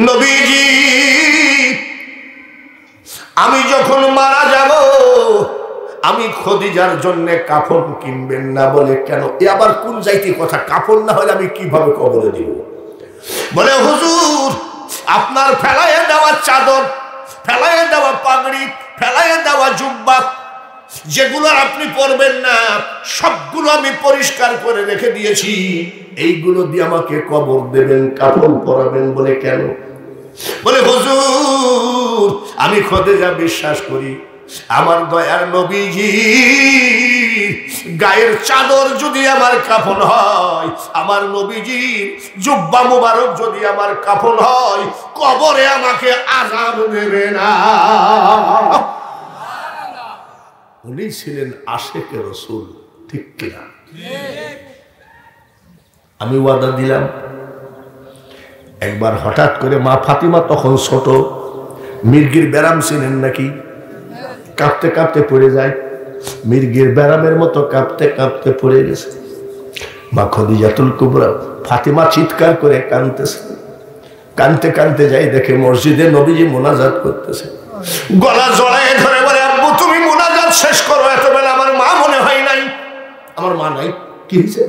নবীজি আমি যখন মারা যাব আমি খদিজার জন্য কাফন কিনবেন না। বলে কেন? এ আবার কোন যাইতে কথা? কাফন না হলে আমি কিভাবে কবরে দিব? বলে হুজুর আপনার ফেলাইয়ে দেওয়া চাদর, ফেলাইয়ে দেওয়া পাগড়ি, ফেলাইয়ে দেওয়া জুব্বা যেগুলো আপনি পরবেন না সবগুলো আমি পরিষ্কার করে রেখে দিয়েছি, এইগুলো দিয়ে আমাকে কবর দেবেন, কাফন পরাবেন। বলে কেন? বলে হুজুর আমি খোদেজা বিশ্বাস করি আমার দয়ার নবীজি গায়ের চাদর যদি আমার কাফন হয়, আমার নবীজি জুব্বা মুবারক যদি আমার কাফন হয়, কবরে আমাকে আযাব দেবে না। উনি ছিলেন আশেকে রাসূল, ঠিক কিনা? আমি ওয়াদা দিলাম। একবার হঠাৎ করে মা ফাতিমা তখন ছোট, মির্গির ব্যারাম ছিলেন নাকি, কাঁপতে কাঁপতে পড়ে যায়, মির্গির ব্যারামের মতো কাঁপতে কাঁপতে পড়ে গেছে। মা খদিজাতুল কুবরা ফাতিমা চিৎকার করে কাঁদতেছে, কাঁদতে কাঁদতে যাই দেখে মসজিদে নবীজি মোনাজাত করতেছে, গলা জড়ায় ধরে বলে আব্বু তুমি মোনাজাত শেষ করো, এত বেলা আমার মা মনে হয় নাই। আমার মা নাই? কি হয়েছে?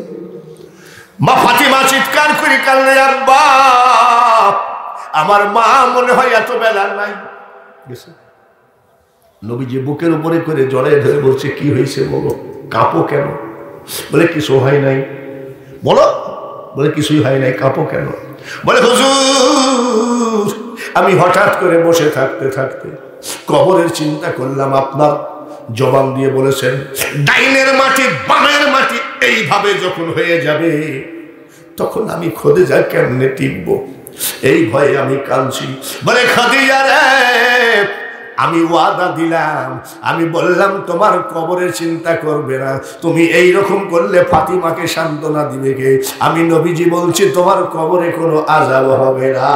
মা ফাতিমা চিৎকার করে কাঁদলে আব্বা আমার মা মনে হয় এত বেলা নাই। নবীজি বুকের উপরে করে জড়ায় ধরে বলছে কি হয়েছে বলো, কাঁপো কেন? বলে কিছু হয় নাই। বলো? বলে কিছুই হয় নাই, কাঁপো কেন? বলে হুজুর আমি হঠাৎ করে বসে থাকতে থাকতে কবরের চিন্তা করলাম। আপনার জবান দিয়ে বলেছেন ডাইনের মাটি বামের মাটি এইভাবে যখন হয়ে যাবে তখন আমি খোদেজা কেমনে টিকবো, এই ভয়ে আমি কাঁদছি। বলে খাদিজা রে আমি ওয়াদা দিলাম, আমি বললাম তোমার কবরের চিন্তা করবে না, তুমি এই রকম করলে ফাতিমাকে সান্ত্বনা দিবে কে? আমি নবীজি বলছি তোমার কবরে কোনো আযাব হবে না।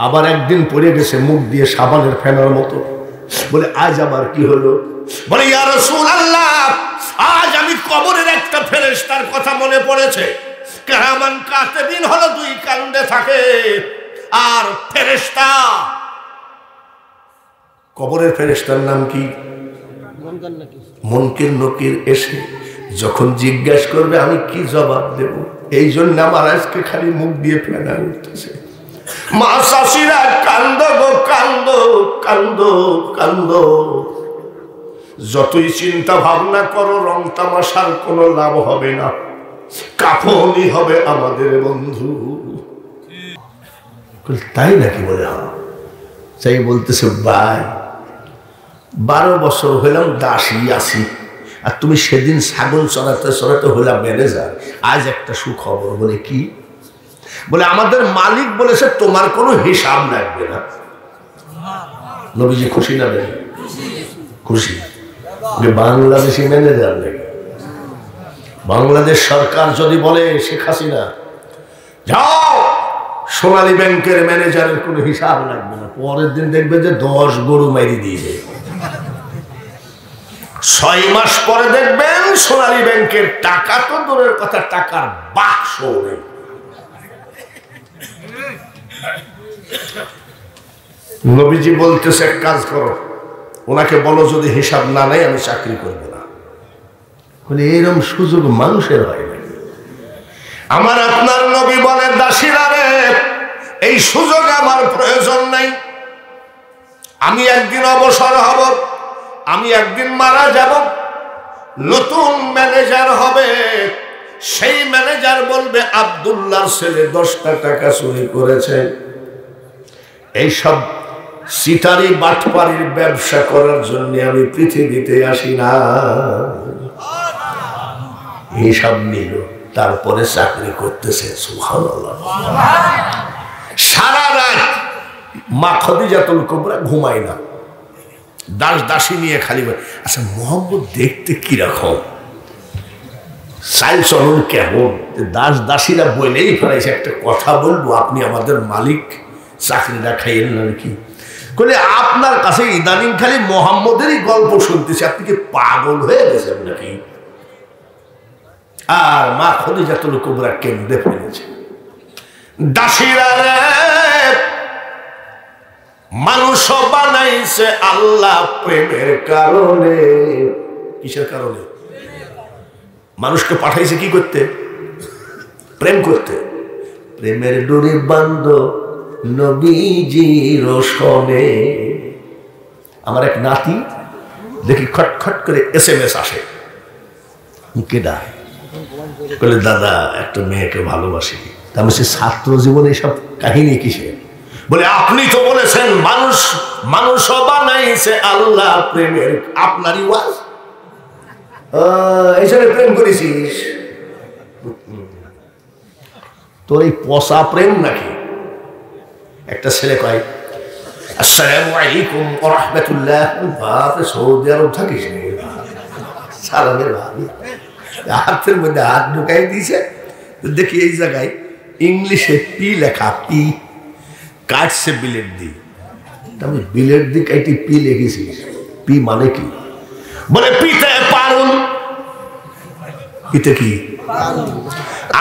আবার একদিন পড়ে গেছে মুখ দিয়ে সাবানের ফেনার মতো। বলে আজ আবার কি হলো? বলে ইয়া রাসূলুল্লাহ আজ আমি কবরের একটা ফেরেশতার কথা মনে পড়েছে। কিরামান কাতিবিন হলো দুই কান্দে থাকে, আর ফেরেশতা কবরের ফেরেশতার নাম কি? মুনকির নকির এসে যখন জিজ্ঞাসা করবে আমি কি জবাব দেব, এই জন্য আমার আজকে খালি মুখ দিয়ে ফেনা উঠতেছে। মা শাশিরা কান্দো গো কান্দো, কান্দো কান্দো, যতই চিন্তা ভাবনা করো রং তামাশার কোনো লাভ হবে না, কাফনই হবে আমাদের বন্ধু। তাই নাকি? বলে হ্যাঁ। তাই বলতেছে ভাই 12 বছর হইলাম দাসী আছি, আর তুমি সেদিন ছাগল চড়াতে চড়াতে হইলাম ম্যানেজার, আজ একটা সুখবর। বলে কি? বলে আমাদের মালিক বলেছে তোমার কোনো হিসাব লাগবে না। নবীজি খুশি না? খুশি। বাংলাদেশি ম্যানেজার নাকি? বাংলাদেশ সরকার যদি বলে শেখ হাসিনা যাও সোনালী ব্যাংকের ম্যানেজারের কোনো হিসাব লাগবে না, পরের দিন দেখবে যে 10 গরু মারি দিয়েছে। 6 মাস পরে দেখবেন সোনালী ব্যাংকের টাকা তো দূরের কথা, টাকার বাক্স নেই। নবীজি বলতেছে এক কাজ করো, ওনাকে বলো যদি হিসাব না নেয় আমি চাকরি করব না। বলে এরকম সুযোগ মানুষের হয় না। আমার আপনার নবী বলেন দাসীরা রে এই সুযোগ আমার প্রয়োজন নাই, আমি একদিন অবসর হব, আমি একদিন মারা যাব, নতুন ম্যানেজার হবে, সেই ম্যানেজার বলবে আব্দুল্লাহর ছেলে 10টা টাকা চুরি করেছে। এইসব সিটারি বাটপারির ব্যবসা করার জন্য আমি পৃথিবীতে আসি না। এইসব নিল, তারপরে চাকরি করতেছে। সুবহানাল্লাহ। সারা রাত মা খদিজাতুল কুবরা ঘুমায় না, দাস দাসী নিয়ে খালি। আচ্ছা মোহাম্মদ দেখতে কিরকম, চাল চলন কেমন? দাস দাসীরা বলেই ফেলাইছে একটা কথা বলবো, আপনি আমাদের মালিক, চাকরিটা খাইয়েন না নাকি? বলে আপনার কাছে ইদানিং খালি মোহাম্মদেরই গল্প শুনতেছি, আপনি কি পাগল হয়ে গেছেন নাকি? আর মা খদিজাতুল কুবরা কেঁদে ফেলেছে। দাসীরা রে, মানুষ বানাইছে আল্লাহ প্রেমের কারণে। কিসের কারণে? মানুষকে পাঠাইছে কি করতে? প্রেম করতে। প্রেমের ডোরে বান্ধ নবীজির সনে। আমার এক নাতি দেখি খটখট করে SMS আসে, কেডা? বলে দাদা একটা মেয়েকে ভালোবাসি। আমি সে ছাত্র জীবনে এসব কাহিনী কিসে? বলে আপনি তো বলেছেন মানুষ বানাইছে আল্লাহ প্রেমের, আপনারই ওয়াজ এইসবে প্রেম করেছিস? তোর এই পচা প্রেম নাকি? একটা ছেলে কয় আসসালামু আলাইকুম ওয়া রাহমাতুল্লাহ। বাপরে, সৌদি আরব থাকিস নি? সালামের ভাবি হাতের মধ্যে হাত ঢুকাই দিয়েছে। দেখি এই জায়গায় ইংলিশে পি লেখা, পি কাটছে বিলেট দি। আমি বিলেট দি কাইটি পি লিখেছি। পি মানে কি? বলে পিতে পারুল। পিতে কি?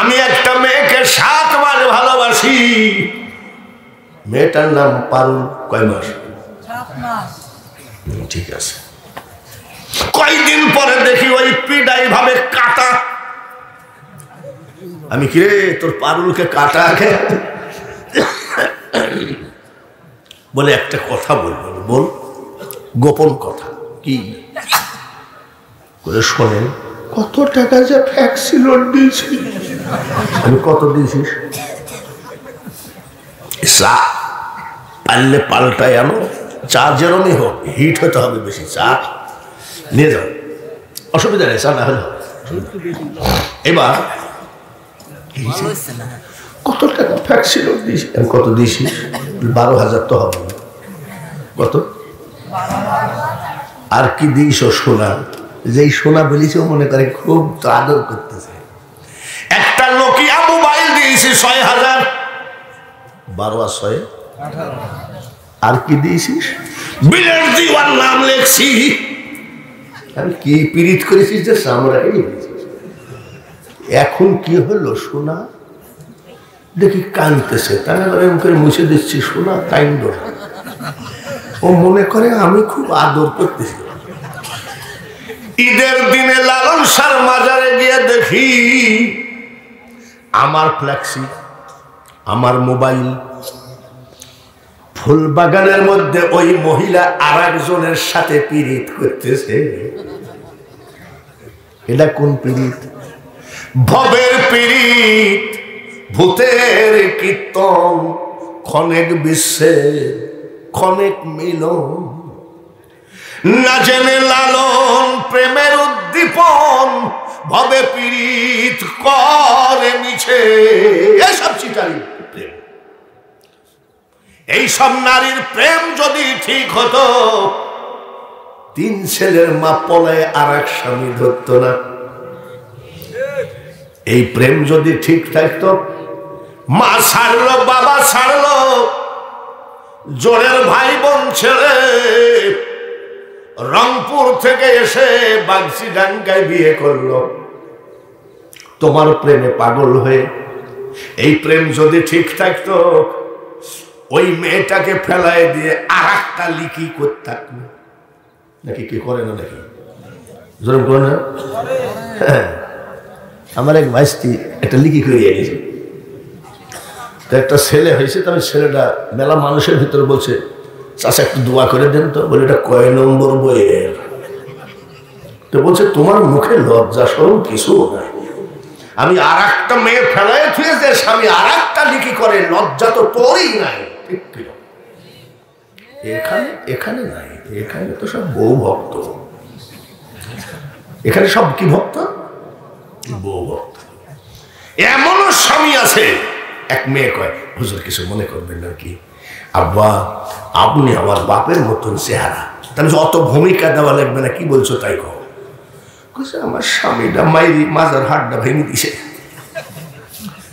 আমি একটা মেয়েকে 7 বার ভালোবাসি। মেয়েটার নাম পারুল। কয় মাস? 7 মাস। ঠিক আছে। কয়দিন পরে দেখি ওই পিডাই ভাবে কাটা। আমি কি রে, তোর পারুলকে কাটা আগে? বলে একটা কথা বলবো। বল। গোপন কথা। কি? বলে শোনেন, কত টাকা যে ফ্যাক্সিলোড দিয়েছি। আমি কত দিয়েছিস? চা পারলে পাল্টায় আনো, চা যেরমই হোক, হিট হতে হবে বেশি। চা নিয়ে যাও, অসুবিধা নেই, চা না হলে। এবার কত টাকা ফ্যাক্সিলোড দিয়েছি? আমি কত দিয়েছিস? 12,000 তো হবে। কত? আর কি দিয়েছ? সোনা। যেই সোনা বলেছে মনে করে খুব তো আদর করতেছে। একটা নোকিয়া মোবাইল দিয়েছি 6,000। 12 আর 6 18। আর কি দিয়েছিস? বিলের দিওয়ার নাম লেখছি। আমি কি পীড়িত করেছিস যে সামরাই দিয়েছিস? এখন কি হলো? সোনা দেখি কাঁদতেছে, তাই এরকম করে মুছে দিচ্ছি। সোনা কাইন্দ। ও মনে করে আমি খুব আদর করতেছি। ঈদের দিনে লালন শাহর মাজারে গিয়ে দেখি আমার ফ্ল্যাক্সি, আমার মোবাইল, ফুল বাগানের মধ্যে ওই মহিলা আর একজনের সাথে পীড়িত করতেছে। এটা কোন পীড়িত? ভবের পীড়িত, ভূতের কীর্তন, ক্ষণেক বিশ্বের ক্ষণেক মিলন। না জেনে লালন প্রেমের উদ্দীপন, ভবে পীড়িত করে মিছে। এসব চিটারি প্রেম। এইসব নারীর প্রেম যদি ঠিক হতো, 3 ছেলের মা পলায় আর এক স্বামী ধরত না। এই প্রেম যদি ঠিক থাকতো, মা ছাড়লো, বাবা ছাড়লো, জোরের ভাই বোন ছেড়ে রংপুর থেকে এসে বাগচিডাঙ্গায় বিয়ে করলো তোমার প্রেমে পাগল হয়ে। এই প্রেম যদি ঠিক থাকতো, ওই মেয়েটাকে ফেলায় দিয়ে আর একটা লিকি করতে থাকতো। নাকি কি করে না? নাকি জোর করে না? হ্যাঁ, আমার এক ভাইস্তি একটা লিকি করিয়ে গেছে। তো একটা ছেলে হয়েছে, তবে ছেলেটা মেলা মানুষের ভিতরে বলছে, চাচা একটু দোয়া করে দেন তো। বলে এটা কয় নম্বর বইয়ের? তো বলছে তোমার মুখে লজ্জা সরম কিছু নাই। আমি আর একটা মেয়ে ফেলায় থুয়েছে, স্বামী আর একটা লিখি করে, লজ্জা তো তোরই নাই। ঠিক কিনা? এখানে নাই, এখানে তো সব বউ ভক্ত। এখানে সব কি ভক্ত? বউ ভক্ত। এমনও স্বামী আছে, এক মেয়ে কয়, হুজুর কিছু মনে করবেন না কি, আব্বা আপনি আমার বাপের মতন চেহারা, তাহলে অত ভূমিকা দেওয়া লাগবে না, কি বলছো তাই কও। আমার স্বামীটা মাইরি মাজার হাটটা ভেঙে দিছে,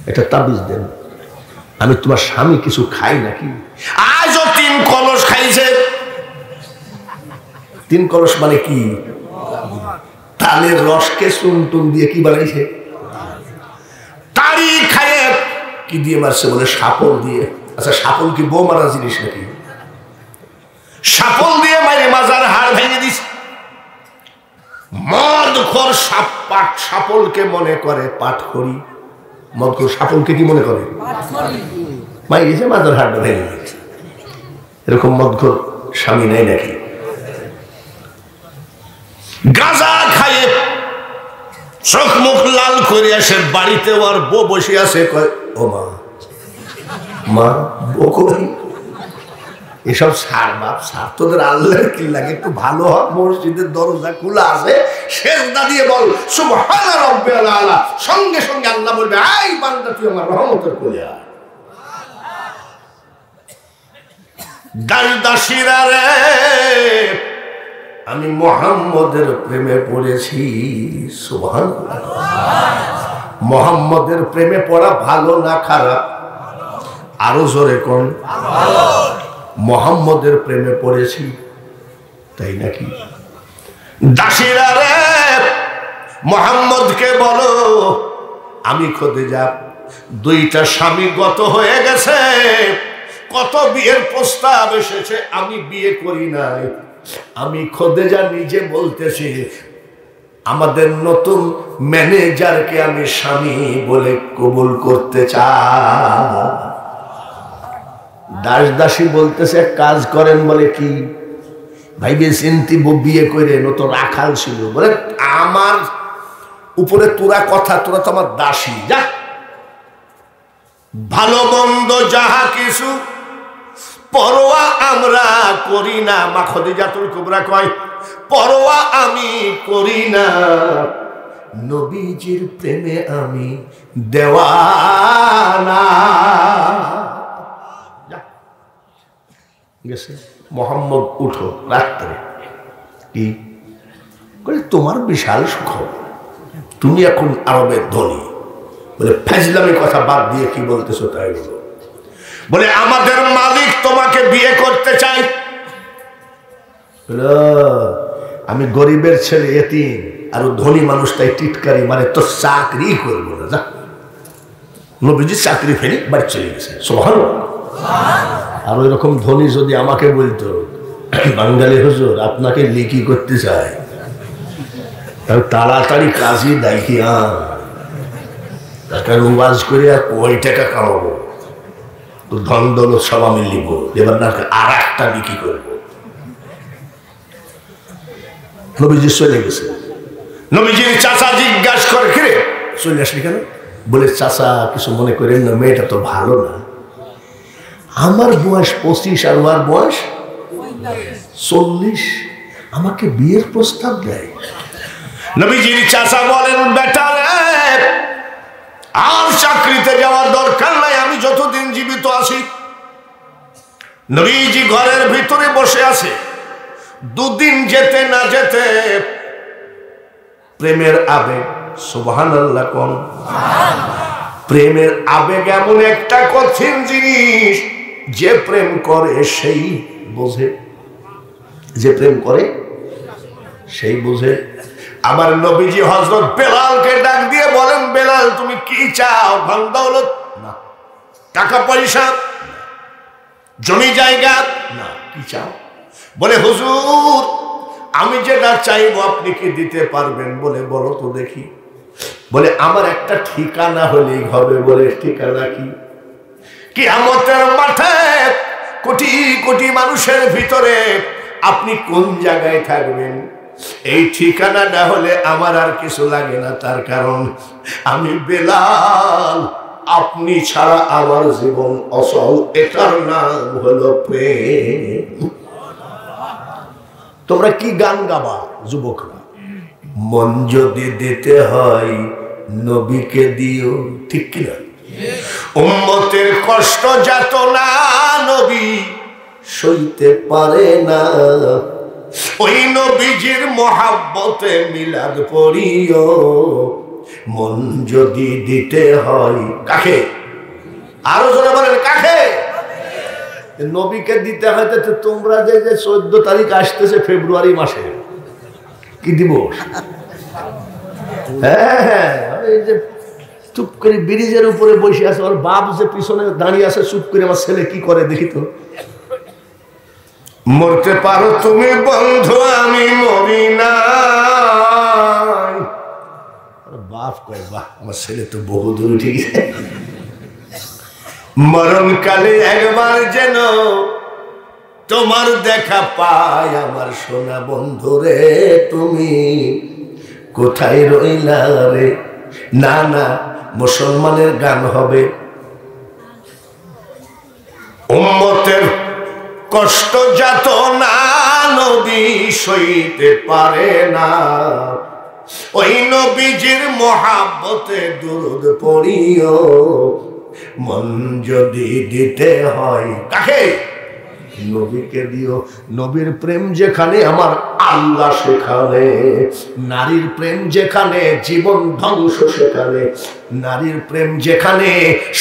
এটা তাবিজ দেন। আমি তোমার স্বামী কিছু খাই নাকি? আজও 3 কলস খাইছে। 3 কলস মানে কি? তালের রসকে চুন টুন দিয়ে কি বানাইছে? তারি খায় কি দিয়ে মারছে বলে সাপল দিয়ে। আচ্ছা সাপল কি বউ মারা জিনিস নাকি? সাপল দিয়ে মারে মাজার হাড় ভেঙে দিছে। মদখোর সাপলকে মনে করে পাটখড়ি। মদখোর সাপলকে কি মনে করে? মাই গেছে মাজার হাড়টা ভেঙে দিচ্ছে। এরকম মদখোর স্বামী নাই নাকি? গাঁজা খাইয়ে চোখ মুখ লাল করে আসে বাড়িতে, আর বউ বসে আছে, কয় ও মা মা বউ কই? এসব সার বাপ সার, তোদের আল্লাহর কি লাগে? একটু ভালো হয়, মসজিদের দরজা খোলা আছে, সেজদা দিয়ে বল সুবহানা রাব্বিয়াল আলা, সঙ্গে সঙ্গে আল্লাহ বলবে আই বান্দা তুই আমার রহমতের কোলে আয়। দাসীরা রে, আমি মুহাম্মদের প্রেমে পড়েছি। সুবহানাল্লাহ। মুহাম্মদের প্রেমে পড়া ভালো না খারাপ? আরো জোরে কোন? মুহাম্মদের প্রেমে পড়েছি, তাই নাকি? দাসীরা রে, মুহাম্মদকে বলো আমি খাদিজা, দুইটা স্বামী গত হয়ে গেছে, কত বিয়ের প্রস্তাব এসেছে, আমি বিয়ে করি নাই। আমি খাদিজা নিজে বলতেছি আমাদের নতুন ম্যানেজারকে আমি স্বামী বলে কবুল করতে চাই। দাসী বলতেছে কাজ করেন, বলে কি ভাইবে চিন্তি বিয়ে করে নতুন রাখাল ছিল, বলে আমার উপরে তোরা কথা, তোরা তো আমার দাসী, যা ভালো মন্দ যাহা কিছু পরোয়া আমরা করি না। মা খাদিজাতুল কুবরা কয় পরোয়া আমি করি না, নবীজির প্রেমে আমি দেওয়ানা। গেছে মোহাম্মদ উঠো রাত্রে, কি বলে তোমার বিশাল সুখ, তুমি এখন আরবের ধনী। বলে ফাজলামি কথা বাদ দিয়ে কি বলতেছো তাই বলো। বলে আমাদের মালিক তোমাকে বিয়ে করতে চাই। আমি গরিবের ছেলে, এতিম, আর ধনী মানুষটাই টিটকারি মানে তো চাকরি করবো না, যা নবীজি চাকরি ফেরি বাড়ি চলে গেছে। সুবহানাল্লাহ। আর ওই রকম ধনী যদি আমাকে বলতো বাঙালি হুজুর আপনাকে লিখি করতে চাই, তাড়াতাড়ি কাজই দেখিয়া ওয়াজ করে আর কয় টাকা কামাবো, ধন দৌলত সব আমি লিখব, এবার না আর একটা বিক্রি করবো। নবীজি চলে গেছে। নবীজির চাচা জিজ্ঞাসা করে কিরে চলে আসলি কেন? বলে চাচা কিছু মনে করেন না, মেয়েটা তো ভালো না, আমার বয়স 25 আর ওর বয়স 40, আমাকে বিয়ের প্রস্তাব দেয়। নবীজির চাচা বলেন বেটা রে, আর চাকরিতে যাওয়ার দরকার নাই, আমি যতদিন জীবিত আছি। নবীজি ঘরের ভিতরে বসে আছে, দুদিন যেতে না যেতে প্রেমের আবেগ, সুবহানাল্লাহ কোন? প্রেমের আবেগ এমন একটা কঠিন জিনিস, যে প্রেম করে সেই বোঝে, যে প্রেম করে সেই বোঝে। আবার নবীজি হযরত বেলালকে ডাক দিয়ে বলেন বেলাল তুমি কি চাও? ধন দৌলত না, টাকা পয়সা, জমি জায়গা না, কি চাও? বলে হুজুর আমি যেটা চাইবো আপনি কি দিতে পারবেন? বলে বলো তো দেখি। বলে আমার একটা ঠিকানা হলেই হবে। বলে ঠিকানা কি? কিয়ামতের মাঠে কোটি কোটি মানুষের ভিতরে আপনি কোন জায়গায় থাকবেন, এই ঠিকানা না হলে আমার আর কিছু লাগে না। তার কারণ আমি বেলাল, আপনি ছাড়া আমার জীবন অচল, এটার নাম হলো প্রেম। তোমরা কি গান গাবা যুবকরা? মন যদি দিতে হয় নবীকে দিও, ঠিক কিনা? উম্মতের কষ্ট যাতনা নবী সইতে পারে না, ওই নবীজির মহাব্বতে মিলাদ পড়িও। মন যদি দিতে হয় কাকে? আরো জোরে বলেন কাকে? নবীকে দিতে হয়। তো তোমরা যে 14 তারিখ আসতেছে ফেব্রুয়ারি মাসে, কি দিবস? হ্যাঁ, এই যে চুপ করে ব্রিজের উপরে বসে আছে, ওর বাপ যে পিছনে দাঁড়িয়ে আছে, চুপ করে আমার ছেলে কি করে দেখি তো। মরতে পারো তুমি বন্ধু, আমি মরি না। বাপ কয় বাহ, আমার ছেলে তো বহু দূর ঠিক আছে। মরণকালে একবার যেন তোমার দেখা পায় আমার সোনা বন্ধু রে, তুমি কোথায় রইলা রে। না না, মুসলমানের গান হবে, উম্মতের কষ্ট যাত না নবী সইতে পারে না, ওই নবীজির মহাব্বতে দুরূদ পড়িও, মন যদি দিতে হয় কাকে, নবীকে দিও। নবীর প্রেম যেখানে আমার আল্লাহ সেখানে, নারীর প্রেম যেখানে জীবন ধ্বংস সেখানে, নারীর প্রেম যেখানে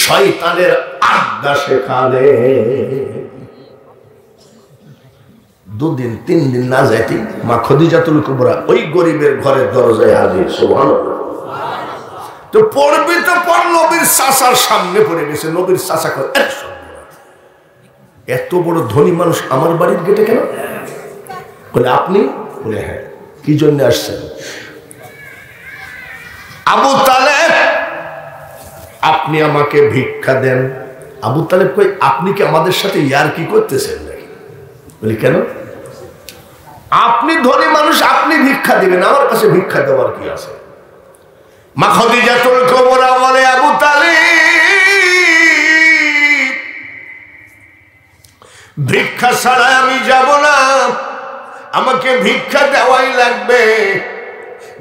শয়তানের আড্ডা সেখানে। 2 দিন 3 দিন না যাইতে মা খদিজাতুল কুবরা ওই গরিবের ঘরের দরজায় হাজির। সুবহানাল্লাহ। তো পড়বি তো পর, নবীর চাচার সামনে পড়ে গেছে। নবীর চাচা কয়, এত বড় ধনী মানুষ আমার বাড়ির গেটে কেন? বলে আপনি? বলে হ্যাঁ। কি জন্য আসছেন? আবু তালেব আপনি আমাকে ভিক্ষা দেন। আবু তালেব কই, আপনি কি আমাদের সাথে ইয়ার কি করতেছেন নাকি? বলি কেন? আপনি ধনী মানুষ, আপনি ভিক্ষা দিবেন, আমার কাছে ভিক্ষা দেওয়ার কি আছে? মা খদিজাতুল কুবরা বলে, আবু তালিব ভিক্ষা ছাড়া আমি যাব না, আমাকে ভিক্ষা দেওয়াই লাগবে।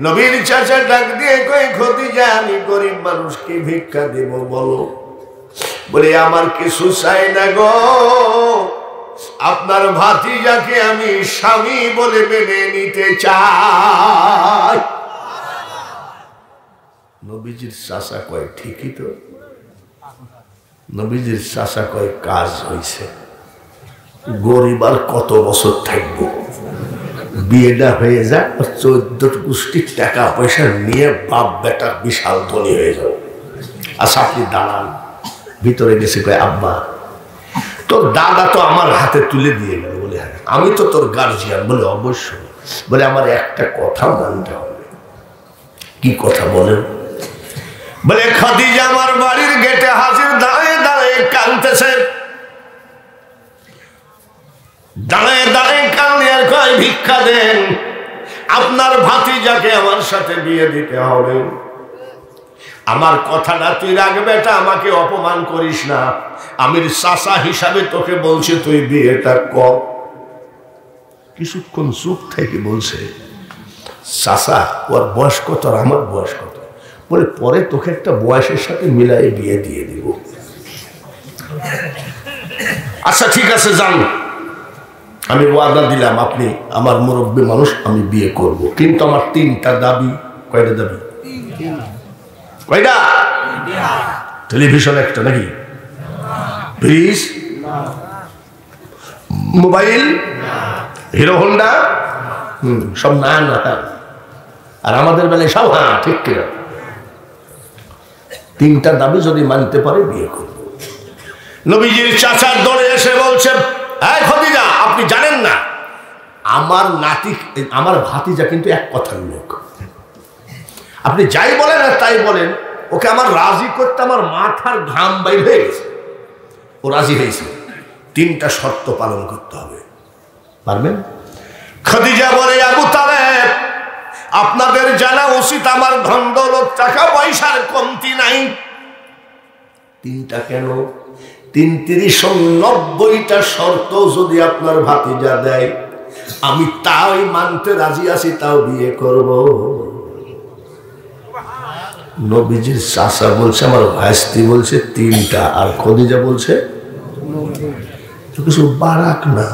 নবীর চাচা ডাক দিয়ে কই, খদিজা আমি গরিব মানুষকে ভিক্ষা দেব বলো। বলে আমার কিছু চাই না গো, আপনার ভাতিজাকে আমি স্বামী বলে মেনে নিতে চাই। নবীজির চাচা কয় ঠিকই তো। নবীজির চাচা কয় কাজ হয়েছে, গরিব আর কত বছর থাকবো, বিয়েটা হয়ে যাক, 14 গোষ্ঠীর টাকা পয়সা নিয়ে বাপ বেটা বিশাল ধনী হয়ে যাবে। আচ্ছা আপনি দাঁড়ান। ভিতরে গেছে কয়, আব্বা তোর দাদা তো আমার হাতে তুলে দিয়ে গেল। বলে হ্যাঁ, আমি তো তোর গার্জিয়ান। বলে অবশ্যই। বলে আমার একটা কথা মানতে হবে। কি কথা বলেন? বলে খাদিজা আমার বাড়ির গেটে হাজির, দাঁড়িয়ে দাঁড়িয়ে কাঁদতেছে, দাঁড়িয়ে দাঁড়িয়ে কাঁদে আর কয় ভিক্ষা দেন, আপনার ভাতিজাকে আমার সাথে বিয়ে দিতে হবে। আমার কথাটা তুই রাখবে, এটা আমাকে অপমান করিস না, আমির চাচা হিসাবে তোকে বলছি তুই বিয়েটা কর। কিছুক্ষণ চুপ থেকে বলছে, চাচা ওর বয়স কত আর আমার বয়স কত? বলে পরে তোকে একটা বয়সের সাথে মিলাই বিয়ে দিয়ে দিব। আচ্ছা ঠিক আছে যান, আমি ওয়াদা দিলাম আপনি আমার মুরব্বী মানুষ, আমি বিয়ে করব, কিন্তু আমার 3টা দাবি। কয়টা দাবি? কয়টা? টেলিভিশন একটা নাকি? ফ্রিজ, মোবাইল, হিরো হোন্ডা, সব না না। আর আমাদের বেলায় সব হ্যাঁ ঠিক কিনা। 3টা দাবি যদি মানতে পারে বিয়ে করব। নবীজির চাচার দৌড়ে এসে বলছে, এই খদিজা আপনি জানেন না আমার নাতি, আমার ভাতিজা কিন্তু এক কথার লোক। আপনি যাই বলেন আর তাই বলেন, ওকে আমার রাজি করতে আমার মাথার ঘাম বাইর হয়ে গেছে। ও রাজি হয়েছে, 3টা শর্ত পালন করতে হবে। পারবেন? খদিজা বলে, আবু তালেব আপনাদের জানা উচিত আমার ধন দৌলত টাকা পয়সার কমতি নাই। 3টা কেন? 3-3-90টা শর্ত যদি আপনার ভাতিজা দেয়, আমি তাই মানতে রাজি আছি, তাও বিয়ে করব। নবীজির চাচা বলছে, আমার ভাইস্তি বলছে 3টা, আর খদিজা বলছে কিছু বারাক না।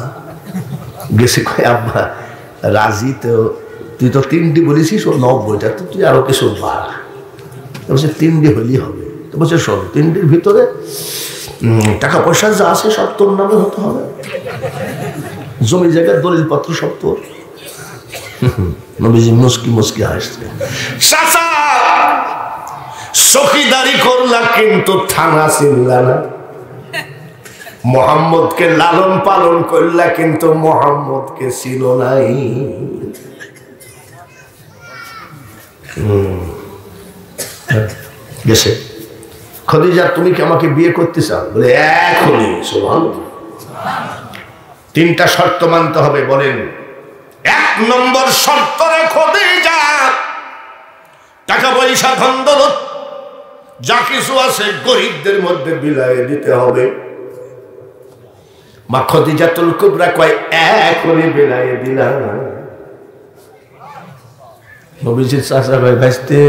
গেছে কয়, আব্বা রাজি তো, তুই তো 3টি বলেছিস, ও 90টা, তো তুই আরো কিছু বাড়া। বলছে 3টি হলেই হবে। তো বলছে শোন, 3টির ভিতরে টাকা পয়সা যা আছে সব তোর নামে হতে হবে, জমি জায়গার দলিল পত্র সব তোর। নবীজি মুস্কি মুস্কি হাসছে। চাচা চৌকিদারি করলা কিন্তু থানা চিনলা না, মোহাম্মদকে লালন পালন করলা কিন্তু মোহাম্মদকে চিনো নাই। গেছে খদিজা, তুমি কি আমাকে বিয়ে করতে চাও? বলে এখনই। সুবহানাল্লাহ। তিনটা শর্ত মানতে হবে। বলেন, এক নম্বর শর্ত রে খদিজা, টাকা পয়সা ধন দৌলত যা কিছু আছে গরিবদের মধ্যে বিলায়ে দিতে হবে। মা খদিজাতুল কুবরা কয় এখনই বিলায়ে দিলাম। নবীজির চাচা কয় ভাইস্তে,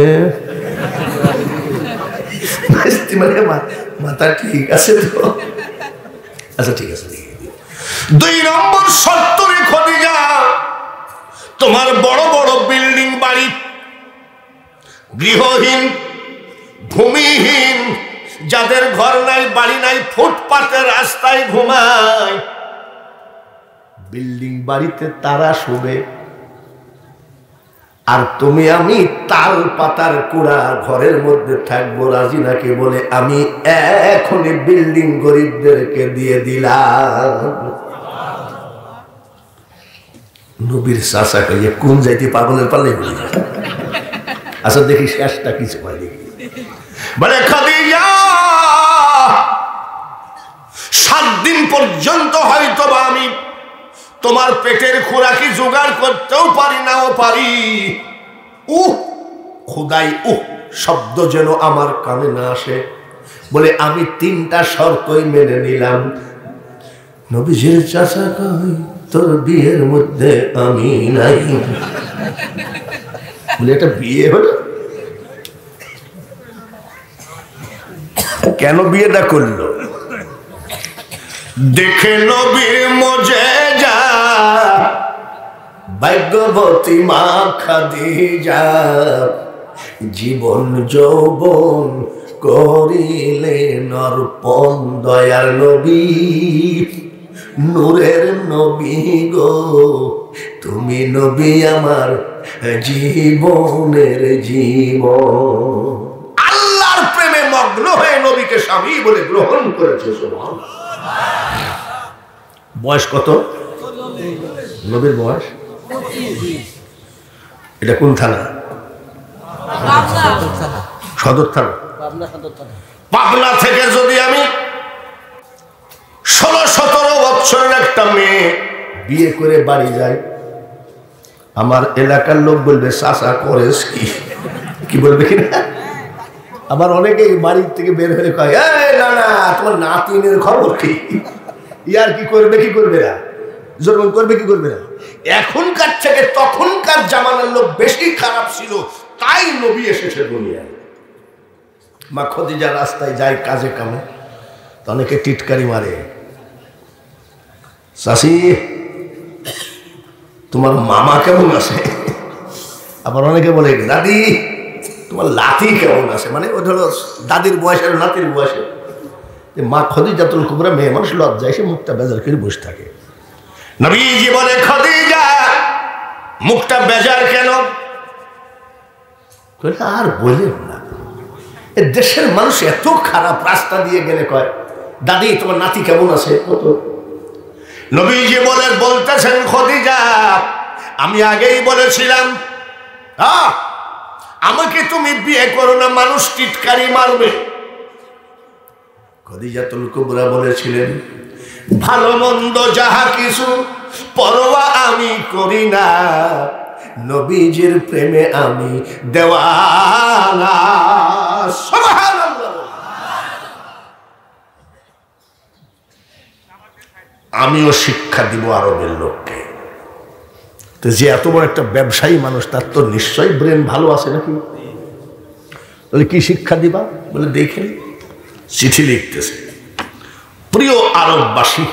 ভাইস্তে মানে মাথা ঠিক আছে তো? আচ্ছা ঠিক আছে। দুই নম্বর শর্ত রে খদিজা, তোমার বড় বড় বিল্ডিং বাড়ি, গৃহহীন ভূমিহীন যাদের ঘর নাই বাড়ি নাই, ফুটপাতে রাস্তায় ঘুমায়, বিল্ডিং বাড়িতে তারা শোবে, আর তুমি আমি তাল পাতার কুড়া ঘরের মধ্যে থাকবো, রাজি নাকি? বলে আমি এখনই বিল্ডিং গরিবদেরকে দিয়ে দিলাম। নবীর চাচা কইয়ে কোন যাইতে পাগলের পাল্লে বলে। আচ্ছা দেখি শেষটা কিছু হয় দেখি। বলে খাদিজা, 7 দিন পর্যন্ত হয়তো বা আমি তোমার পেটের খোরাকি জোগাড় করতেও পারি নাও পারি। খুদাই শব্দ যেন আমার কানে না আসে। বলে আমি 3টা শর্তই মেনে নিলাম। নবীজির চাচা কই তোর বিয়ের মধ্যে আমি নাই। বলে এটা বিয়ে হলো? কেন বিয়েটা করলো? দেখে নবীর মুজিজা, ভাগ্যবতী মা খাদিজা, জীবন যৌবন করিলেন অর্পণ। দয়ার নবী, নূরের নবী গো, তুমি নবী আমার জীবনের জীবন। আল্লাহর প্রেমে মগ্ন হয়ে নবীকে স্বামী বলে গ্রহণ করেছে। সুবহানাল্লাহ। বয়স কত নবীর? বয়স এটা কোন থানা? সদর থানা, পাবনা থেকে যদি আমি 16-17 বছরের একটা মেয়ে বিয়ে করে বাড়ি যাই, আমার এলাকার লোক বলবে চাচা করেস কি বলবে কিনা? আবার অনেকে বাড়ির থেকে বের হয়ে কয় না না তোমার নাতিনের খবর কি? ইয়ার কি করবে কি করবে না, জোরমন করবে কি করবে না। এখনকার থেকে তখনকার জামানার লোক বেশি খারাপ ছিল, তাই নবী এসেছে দুনিয়ায়। মা খদিজা রাস্তায় যায় কাজে কামে, তো অনেকে টিটকারি মারে, চাচি তোমার মামা কেমন আছে? আবার অনেকে বলে দাদি তোমার লাতি কেমন আছে, মানে ওই ধরো দাদির বয়সের নাতির বয়সে। মা খদিজাতুল কুবরা মেয়ে মানুষ, লজ্জায় সে মুখটা বেজার করে বসে থাকে। নবীজি বলে খদিজা মুখটা বেজার কেন? আর বলেন না, দেশের মানুষ এত খারাপ, রাস্তা দিয়ে গেলে কয় দাদি তোমার নাতি কেমন আছে? নবীজি বলতেছেন খদিজা আমি আগেই বলেছিলাম আমাকে তুমি বিয়ে করো না, মানুষ টিটকারি মারবে। খদিজাতুল কুবরা বলেছিলেন ভালো মন্দ যাহা কিছু পরোয়া আমি করি না, নবীজির প্রেমে আমি দেওয়ানা। সুবহানাল্লাহ। আমিও শিক্ষা দিব আরবের লোককে। তো যে এত বড় একটা ব্যবসায়ী মানুষ, তার তো নিশ্চয়ই ব্রেন ভালো আছে নাকি? বলে কি শিক্ষা দিবা? বলে দেখেন চিঠি লিখতেছে, প্রিয় আরববাসী,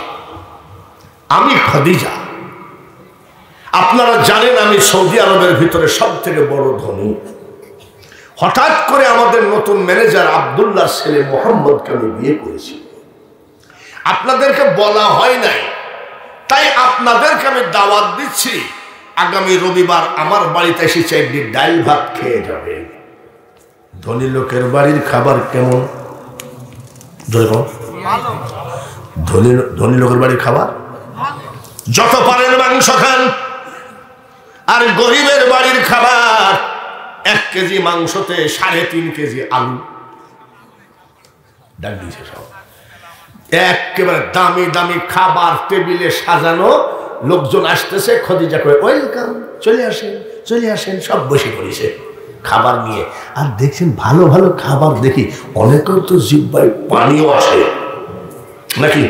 আমি খদিজা, আপনারা জানেন আমি সৌদি আরবের ভিতরে সব থেকে বড় ধনী। হঠাৎ করে আমাদের নতুন ম্যানেজার আব্দুল্লাহ ছেলে মোহাম্মদকে আমি বিয়ে করেছি। আপনাদেরকে বলা হয় নাই, তাই আপনাদেরকে আমি দাওয়াত দিচ্ছি, আগামী রবিবার আমার বাড়িতে এসে 4 দিন ডাল ভাত খেয়ে যাবে। ধনী লোকের বাড়ির খাবার কেমন? ধনী লোকের বাড়ির খাবার যত পারেন মাংস খান, আর গরিবের বাড়ির খাবার 1 কেজি মাংসতে 3.5 কেজি আলু ডাক দিয়েছে। সব একেবারে দামি দামি খাবার টেবিলে সাজানো, লোকজন আসতেছে, খদিজা করে ওয়েলকাম, চলে আসেন, সব বসে পড়েছে খাবার নিয়ে। আর দেখছেন ভালো ভালো খাবার দেখি অনেকের তো জিহ্বায় পানিও আসে নাকি,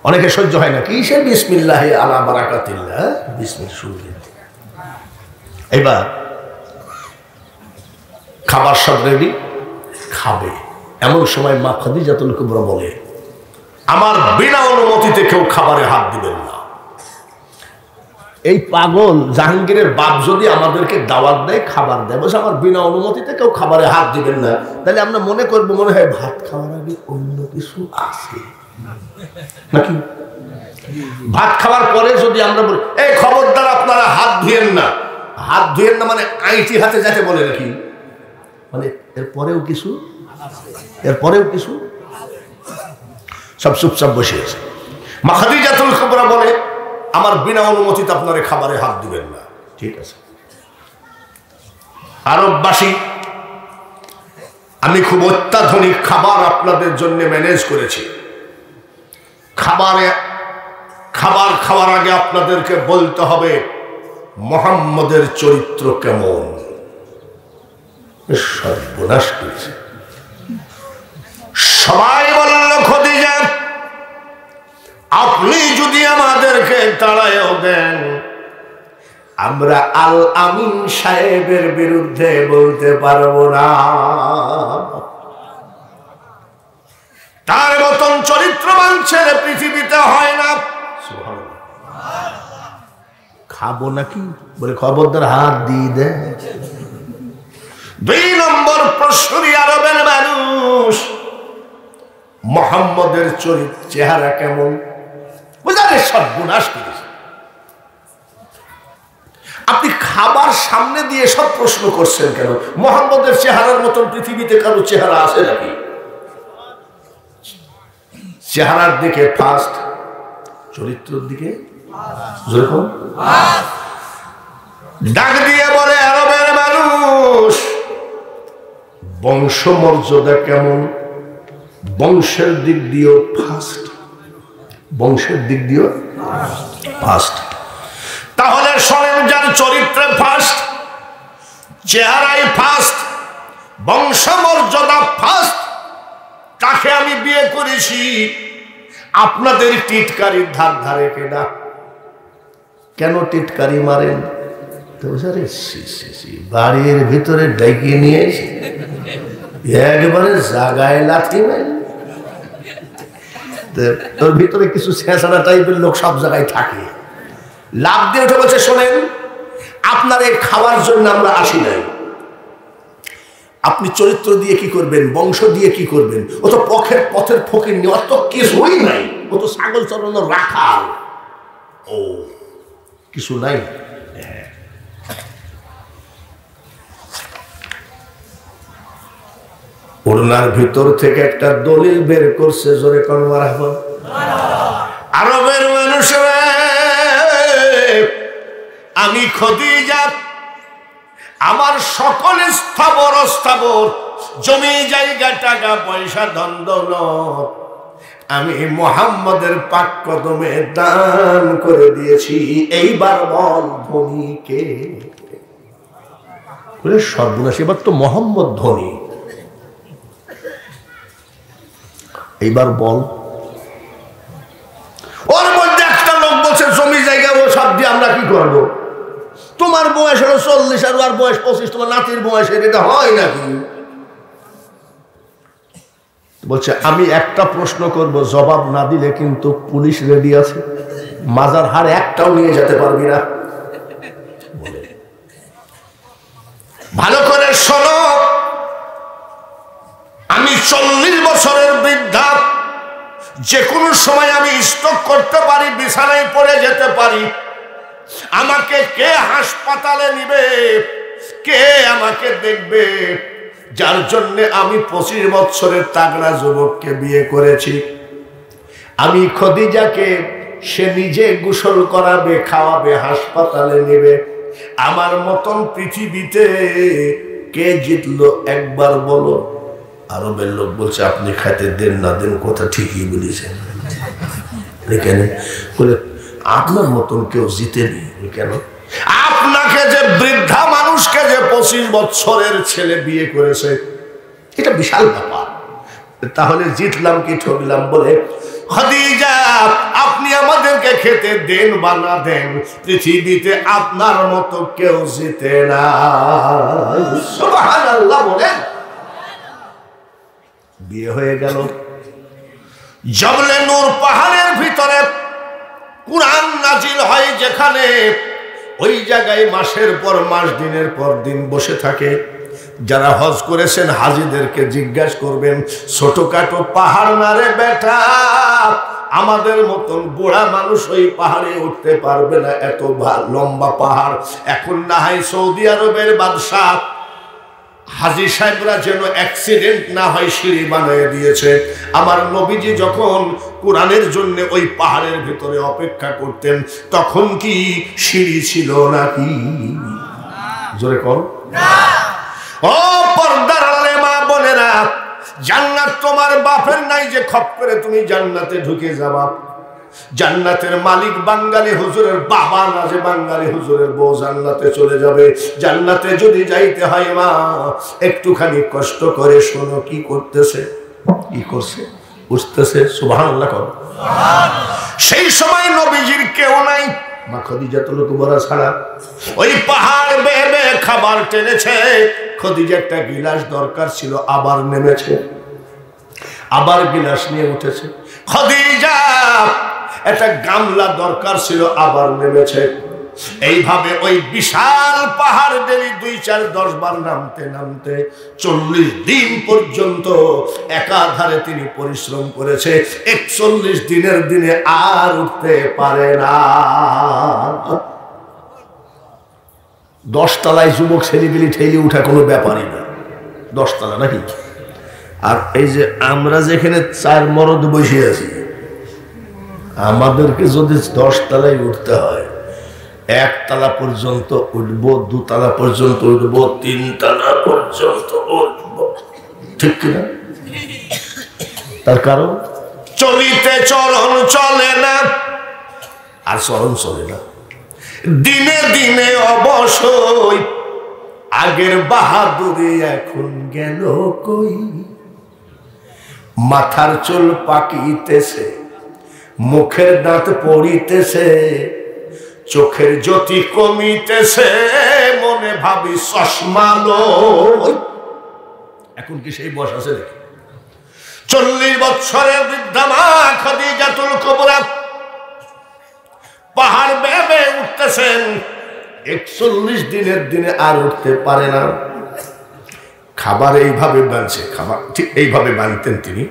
অনেকে সহ্য হয় না, কিসে বিসমিল্লাহ আলা বারাকাতিল্লাহ, বিসমিল্লাহ শুরু। এবার খাবার সব রেডি, খাবে। এমন সময় মা খাদিজাতুল কুবরা বলে, আমার বিনা অনুমতিতে কেউ খাবারে হাত দিবেন না। এই পাগল জাহাঙ্গীরের বাপ যদি আমাদেরকে দাওয়াত দেয়, খাবার দেয়, বলছে আমার বিনা অনুমতিতে কেউ খাবারে হাত দিবেন না, তাহলে আমরা মনে করবো মনে হয় ভাত খাওয়ার আগে অন্য কিছু আছে নাকি। ভাত খাওয়ার পরে যদি আমরা বলি এই খবরদার আপনারা হাত ধুয়েন না, হাত ধুয়েন না মানে আইটি হাতে যাতে বলে নাকি, মানে এরপরেও কিছু সব চুপচাপ বসে আছে। মা খাদিজাতুল কুবরা বলে, আমার বিনা অনুমতিতে আপনারা খাবারে হাত দিবেন না। ঠিক আছে। আরববাসী, আমি খুব অত্যাধুনিক খাবার আপনাদের জন্য ম্যানেজ করেছি। খাবার খাওয়ার আগে আপনাদেরকে বলতে হবে মুহাম্মদের চরিত্র কেমন। সর্বনাশ করেছে। সবাই বলল, খদিজা আপনি যদি আমাদেরকে তাড়াইও দেন, আমরা আল আমিন সাহেবের বিরুদ্ধে বলতে পারবো না। তার মতন চরিত্রবান ছেলে পৃথিবীতে হয় না। খাবো নাকি বলে খবরদার হাত দিয়ে দেয়। 2 নম্বর প্রশ্ন, আরবের মানুষ মুহাম্মদের চেহারা কেমন? সর্বনাশ করেছে। আপনি খাবার সামনে দিয়ে সব প্রশ্ন করছেন কেন? মুহাম্মদের চেহারার মতন পৃথিবীতে কারো চেহারা আছে নাকি? চেহারার দিকে ফার্স্ট, চরিত্রের দিকে যেরকম। ডাক দিয়ে বলে, আরবের মানুষ বংশমর্যাদা কেমন? বংশের দিক দিয়েও ফার্স্ট, তাহলে শোনেন, যার চরিত্রে ফার্স্ট, চেহারায় ফার্স্ট, বংশমর্যাদা ফার্স্ট, তাকে আমি বিয়ে করেছি। আপনাদের টিটকারির ধারে কেনা? কেন টিটকারি মারেন? বাড়ির ভিতরে ডেকে নিয়ে একবারে জাগায় লাথি মারেন। তোর ভিতরে কিছু ছেঁচড়া টাইপের লোক সব জায়গায় থাকে, লাভ দিয়ে উঠে বলছে, শোনেন আপনার এই খাওয়ার জন্য আমরা আসি নাই। আপনি চরিত্র দিয়ে কি করবেন, বংশ দিয়ে কি করবেন? ও তো পথের ফকির নিয়ে, অত কিছুই নাই। ও তো ছাগল চড়ানো রাখাল, ও কিছু নাই। ওড়নার ভিতর থেকে একটা দলিল বের করছে, জোরে কোন মারহাবা। আরবের মানুষেরা, আমি খদিজা আমার সকল স্থাবর জমি জায়গা টাকা পয়সা ধন দৌলত আমি মুহাম্মদের পাক কদমে দান করে দিয়েছি। এইবার বল ধনীকে। সর্বনাশ, এবার তো মুহাম্মদ ধনী। এইবার বল। ওর মধ্যে একটা লোক বলছে, জমি জায়গা ও সব দিয়ে আমরা কি করবো? তোমার বয়স হলো 40 আর ওর বয়স 25, তোমার নাতির বয়স, এটা হয় নাকি? বলছে, আমি একটা প্রশ্ন করব, জবাব না দিলে কিন্তু পুলিশ রেডি আছে, মাজার হার একটাও নিয়ে যেতে পারবি না। ভালো করে শোনো, আমি 40 বছরের বৃদ্ধা, যে কোনো সময় আমি স্ট্রোক করতে পারি, বিছানায় পড়ে যেতে পারি। আমাকে কে হাসপাতালে নিবে, কে আমাকে দেখবে? যার জন্য আমি 25 বছরের তাগড়া যুবককে বিয়ে করেছি। আমি খদিজাকে সে নিজে গোসল করাবে, খাওয়াবে, হাসপাতালে নেবে। আমার মতন পৃথিবীতে কে জিতলো একবার বলো? আরবের লোক বলছে আপনি খাইতে দেন না দেন, কথা ঠিকই বলেছেন। কেন বলে আপনার মতন কেউ জিতেনি। কেন? আপনাকে যে বৃদ্ধা মানুষকে যে 25 বছরের ছেলে বিয়ে করেছে, এটা বিশাল ব্যাপার। তাহলে জিতলাম কি ঠকলাম? বলে খাদিজা আপনি আমাদেরকে খেতে দেন বা না দেন, পৃথিবীতে আপনার মতো কেউ জিতে না। সুবহানাল্লাহ বলেন। বিয়ে হয়ে গেল। জবলে নূর পাহাড়ের ভিতরে কুরআন নাজিল হয় যেখানে, ওই জায়গায় মাসের পর মাস, দিনের পর দিন বসে থাকে। যারা হজ করেছেন হাজিদেরকে জিজ্ঞাসা করবেন, ছোটখাটো পাহাড় না রে বেটা, আমাদের মতন বুড়া মানুষ ওই পাহাড়ে উঠতে পারবে না, এত লম্বা পাহাড়। এখন না হয় সৌদি আরবের বাদশাহ হাজী সাহেবরা যেন অ্যাক্সিডেন্ট না হয় সিঁড়ি বানিয়ে দিয়েছে। আমার নবীজি যখন কোরআনের জন্য ওই পাহাড়ের ভিতরে অপেক্ষা করতেন, তখন কি সিঁড়ি ছিল নাকি? জোরে কোন না। ও পর্দার আলে মা বোনেরা, জান্নাত তোমার বাপের নাই যে খপ করে তুমি জান্নাতে ঢুকে যাবা। জান্নাতের মালিক বাঙালি হুজুরের বাবা না যে বাঙালি হুজুরের বউ জান্নাতে চলে যাবে। জান্নাতে যদি যাইতে হয় মা, একটুখানি কষ্ট করে শোনো কি করতেছে, কি করছে, বুঝতেছে? সুবহানাল্লাহ। সেই সময় নবীজির কেউ নাই, মা খাদিজাতুল কুবরা ছাড়া। ওই পাহাড় বেয়ে বেয়ে খাবার টেনেছে। খাদিজা একটা গিলাস দরকার ছিল, আবার নেমেছে, আবার গিলাস নিয়ে উঠেছে। খাদিজা একটা গামলা দরকার ছিল, আবার নেমেছে। এইভাবে ওই বিশাল পাহাড় ডেলি 2, 4, 10 বার নামতে নামতে 40 দিন পর্যন্ত একাধারে তিনি পরিশ্রম করেছে। 41 দিনের দিনে আর উঠতে পারে না। 10 তলায় যুবক ছেলেগুলি ঠেলে উঠা কোনো ব্যাপারই না। 10 তলা নাকি? আর এই যে আমরা যেখানে 4 মরদ বসে আছি, আমাদেরকে যদি 10 তলায় উঠতে হয়, 1 তলা পর্যন্ত উঠবো, 2 তলা পর্যন্ত উঠবো, 3 তলা পর্যন্ত উঠবো, ঠিক কিনা? তার কারণ চলিতে চরণ চলে না, আর চরণ চলে না। দিনে দিনে অবশ্যই আগের বাহাদুরি এখন গেল কই। মাথার চুল পাকিতেছে, মুখের দাঁত পড়িতেছে, চোখের জ্যোতি কমিতেছে, মনে ভাবি চশমা লই। এখন কি সেই বয়স আছে নাকি? 40 বছরের বৃদ্ধা মা খাদিজাতুল কুবরা পাহাড় বেয়ে বেয়ে উঠতেছেন। 41 দিনের দিনে আর উঠতে পারে না। খাবার এইভাবে বানছে, খাবার ঠিক এইভাবে বানতেন তিনি।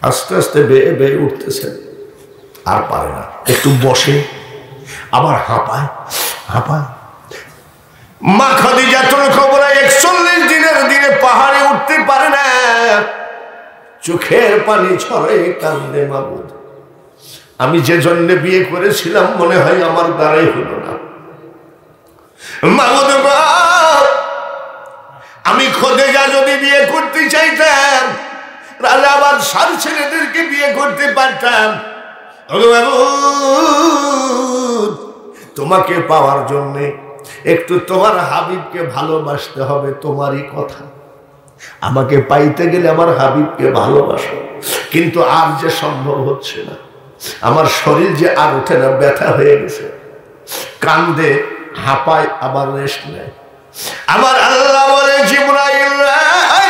আস্তে আস্তে বেয়ে বেয়ে উঠতেছেন, আর পারে না। একটু বসে, আবার হাঁপায় হাঁপায়। মা খাদিজাতুল কুবরা 41 দিনের দিনে পাহাড়ে উঠতে পারে না। চোখের পানি ঝরে, কান্দে, মাবুদ আমি যে জন্য বিয়ে করেছিলাম মনে হয় আমার দ্বারাই হলো না। মাবুদ আমি খাদিজা যদি বিয়ে করতে চাইতাম, রাজা আবার 7 ছেলেদেরকে বিয়ে করতে পারতাম। তোমাকে পাওয়ার জন্য একটু তোমার হাবিবকে ভালোবাসতে হবে, তোমারই কথা। আমাকে পাইতে গেলে আমার হাবিবকে ভালোবাসো, কিন্তু আর যে সম্ভব হচ্ছে না। আমার শরীর যে আর ওঠে না, ব্যথা হয়ে গেছে, কান্দে, হাঁপায়, আবার রেস্ট নেয়। আমার আল্লাহ বলে, জিবরাইল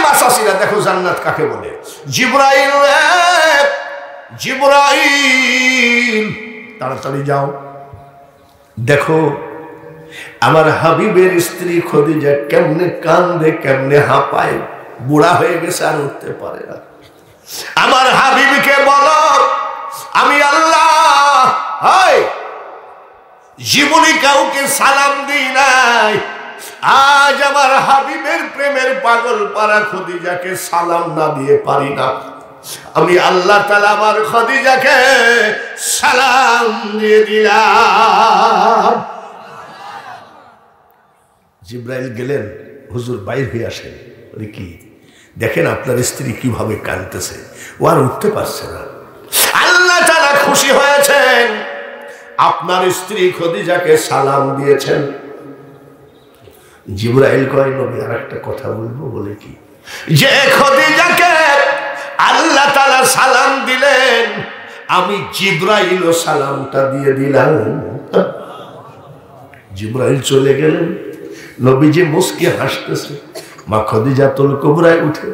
মাসাসিরা, দেখো জান্নাত কাকে বলে। জিবরাইল, জিবরাইল তাড়াতাড়ি যাও, দেখো আমার হাবিবের স্ত্রী খাদিজা কেমনে কান্দে, কেমনে হাঁপায়, বুড়া হয়ে গেছে, আর উঠতে পারে না। আমার হাবিবকে বলো আমি আল্লাহ জীবনে কাউকে সালাম দিই নাই, আজ আমার হাবিবের প্রেমের পাগল পারা খদিজাকে সালাম না দিয়ে পারি না। আমি আল্লাহ তাআলা আমার খদিজাকে সালাম দিয়ে দিলাম। জিবরাইল গেলেন, হুজুর বাইর হয়ে আসেন। বলি কি? দেখেন আপনার স্ত্রী কিভাবে কাঁদতেছে, ও আর উঠতে পারছে না। আল্লাহ তাআলা খুশি হয়েছেন, আপনার স্ত্রী খদিজাকে সালাম দিয়েছেন। জিবরাইল কয়, নবী আর একটা কথা বলবো। বলে কি? যে খদিজাকে আল্লাহ তাআলা সালাম দিলেন, আমি জিবরাইলও সালামটা দিয়ে দিলাম। জিবরাইল চলে গেলেন, নবীজি মুস্কি হাসতেছে। মা খদিজাতুল কুবরায় উঠে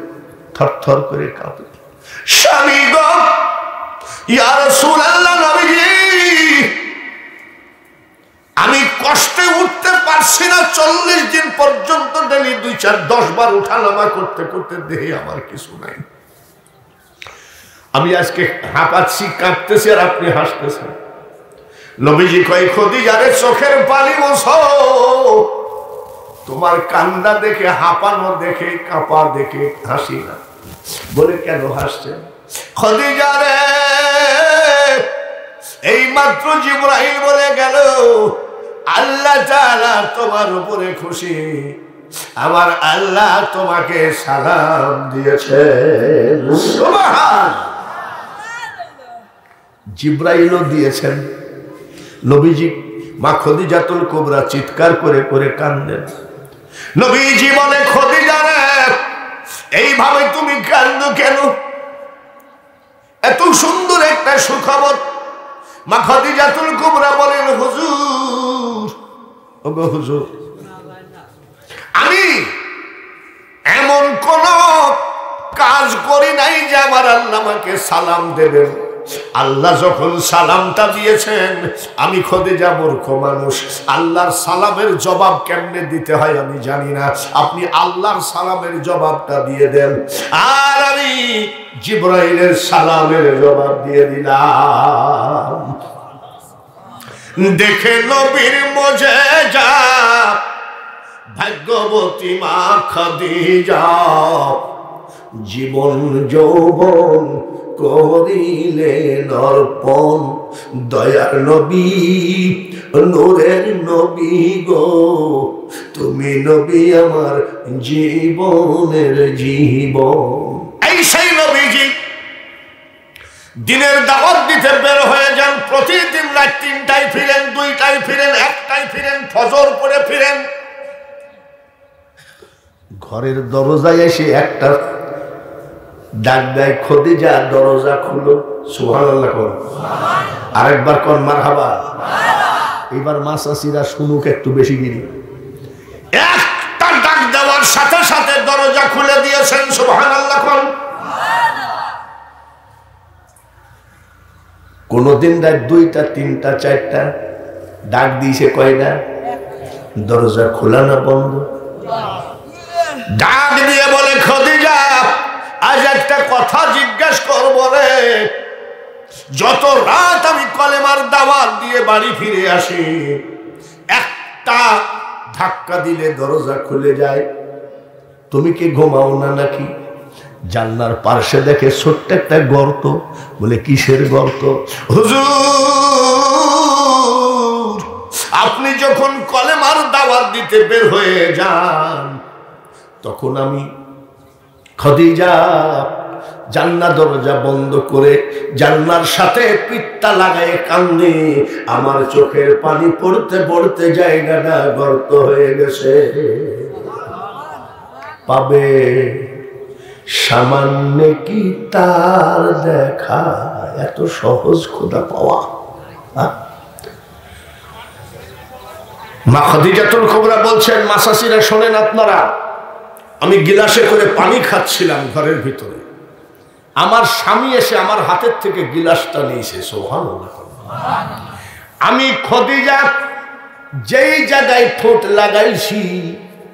থরথর করে কাঁপে। স্বামী গো, ইয়া রাসূলুল্লাহ, নবীজি আমি কষ্টে উঠতে পারছি না। 40 দিন পর্যন্ত ডেলি 2-4-10 বার উঠানামা করতে করতে দেহে আমার কিছু নাই। আমি আজকে হাঁপাচ্ছি, কাঁদতেছি, আর আপনি হাসতেছেন। নবীজি কয়, খদিজারে চোখের পানি মোছো। তোমার কান্না দেখে, হাঁপানো দেখে, কাঁপা দেখে হাসি না। বলে কেন হাসছেন? খদিজারে এই মাত্র জিবরাইল বলে গেল, আল্লাহ তাআলা তোমার উপরে খুশি, আমার আল্লাহ তোমাকে সালাম দিয়েছে। জিবরাইলও দিয়েছেন। নবীজি মা খদিজাতুল কুবরা চিৎকার করে করে কাঁদেন। নবীজি বলে, খদিজারে এইভাবে তুমি কাঁদো কেন? এত সুন্দর একটা সুখবর। মা খদিজাতুল কুবরা বলেন, হুজুর, ওগো হুজুর, আমি এমন কোন কাজ করি নাই যে আমার আল্লাহ আমাকে সালাম দেবেন। আল্লাহ যখন সালামটা দিয়েছেন, আমি খদিজা মূর্খ মানুষ, আল্লাহর সালামের জবাব কেমনে দিতে হয় আমি জানি না। আপনি আল্লাহর সালামের জবাবটা দিয়ে দেন। আর আমি জিবরাইলের সালামের জবাব দিয়ে দিলাম। দেখে নবীর মুজিজা, ভাগ্যবতী মা খদিজা, জীবন যৌবন করিলেন অর্পণ। দয়ার নবী, নূরের নবী গো, তুমি নবী আমার জীবনের জীবন। এই সেই নবীজি দিনের দাওয়াত দিতে বের হয়ে যান। প্রতিদিন রাত 3টায় ফিরেন, 2টায় ফিরেন, 1টায় ফিরেন, ফজর পড়ে ফিরেন। ঘরের দরজায় এসে একটা ডাক দেয়, খদিজা দরজা খুলো। সুবহানাল্লাহ কোন, আরেকবার কোন মারহাবা। এবার মাসাসিরা শুনুক একটু বেশি গিরি। একটা ডাক দেওয়ার সাথে সাথে দরজা খুলে দিয়েছেন। সুবহানাল্লাহ কোন। কোনদিন রাত 2টা, 3টা, 4টা ডাক দিয়েছে কয়টা? দরজা খোলা না বন্ধ? ডাক দিয়ে বলে, খদিজা আজ একটা কথা জিজ্ঞেস করবো রে। যত রাত আমি কলেমার দাওয়াত দিয়ে বাড়ি ফিরে আসি, একটা ধাক্কা দিলে দরজা খুলে যায়। তুমি কি ঘুমাও না নাকি? জানলার পাশে দেখে ছোট্ট একটা গর্ত। বলে কিসের গর্ত? হুজুর, আপনি যখন কলেমার দাওয়াত দিতে বের হয়ে যান, তখন আমি খদিজা জান্নাত দরজা বন্ধ করে জান্নার সাথে পিঠটা লাগায় কান্দে। আমার চোখের পানি পড়তে পড়তে জায়গাটা গর্ত হয়ে গেছে। পাবে সামান্য কি তার দেখা? এত সহজ খোদা পাওয়া? মা খদিজাতুল কুবরা বলছেন, মাসাসিরা শোনেন আপনারা, আমি গিলাসে করে পানি খাচ্ছিলাম ঘরের ভিতরে, আমার স্বামী এসে আমার হাতের থেকে গিলাসটা নিয়েছে। সুবহানাল্লাহ। আমি খদিজা যেই জায়গায় ঠোঁট লাগাইছি,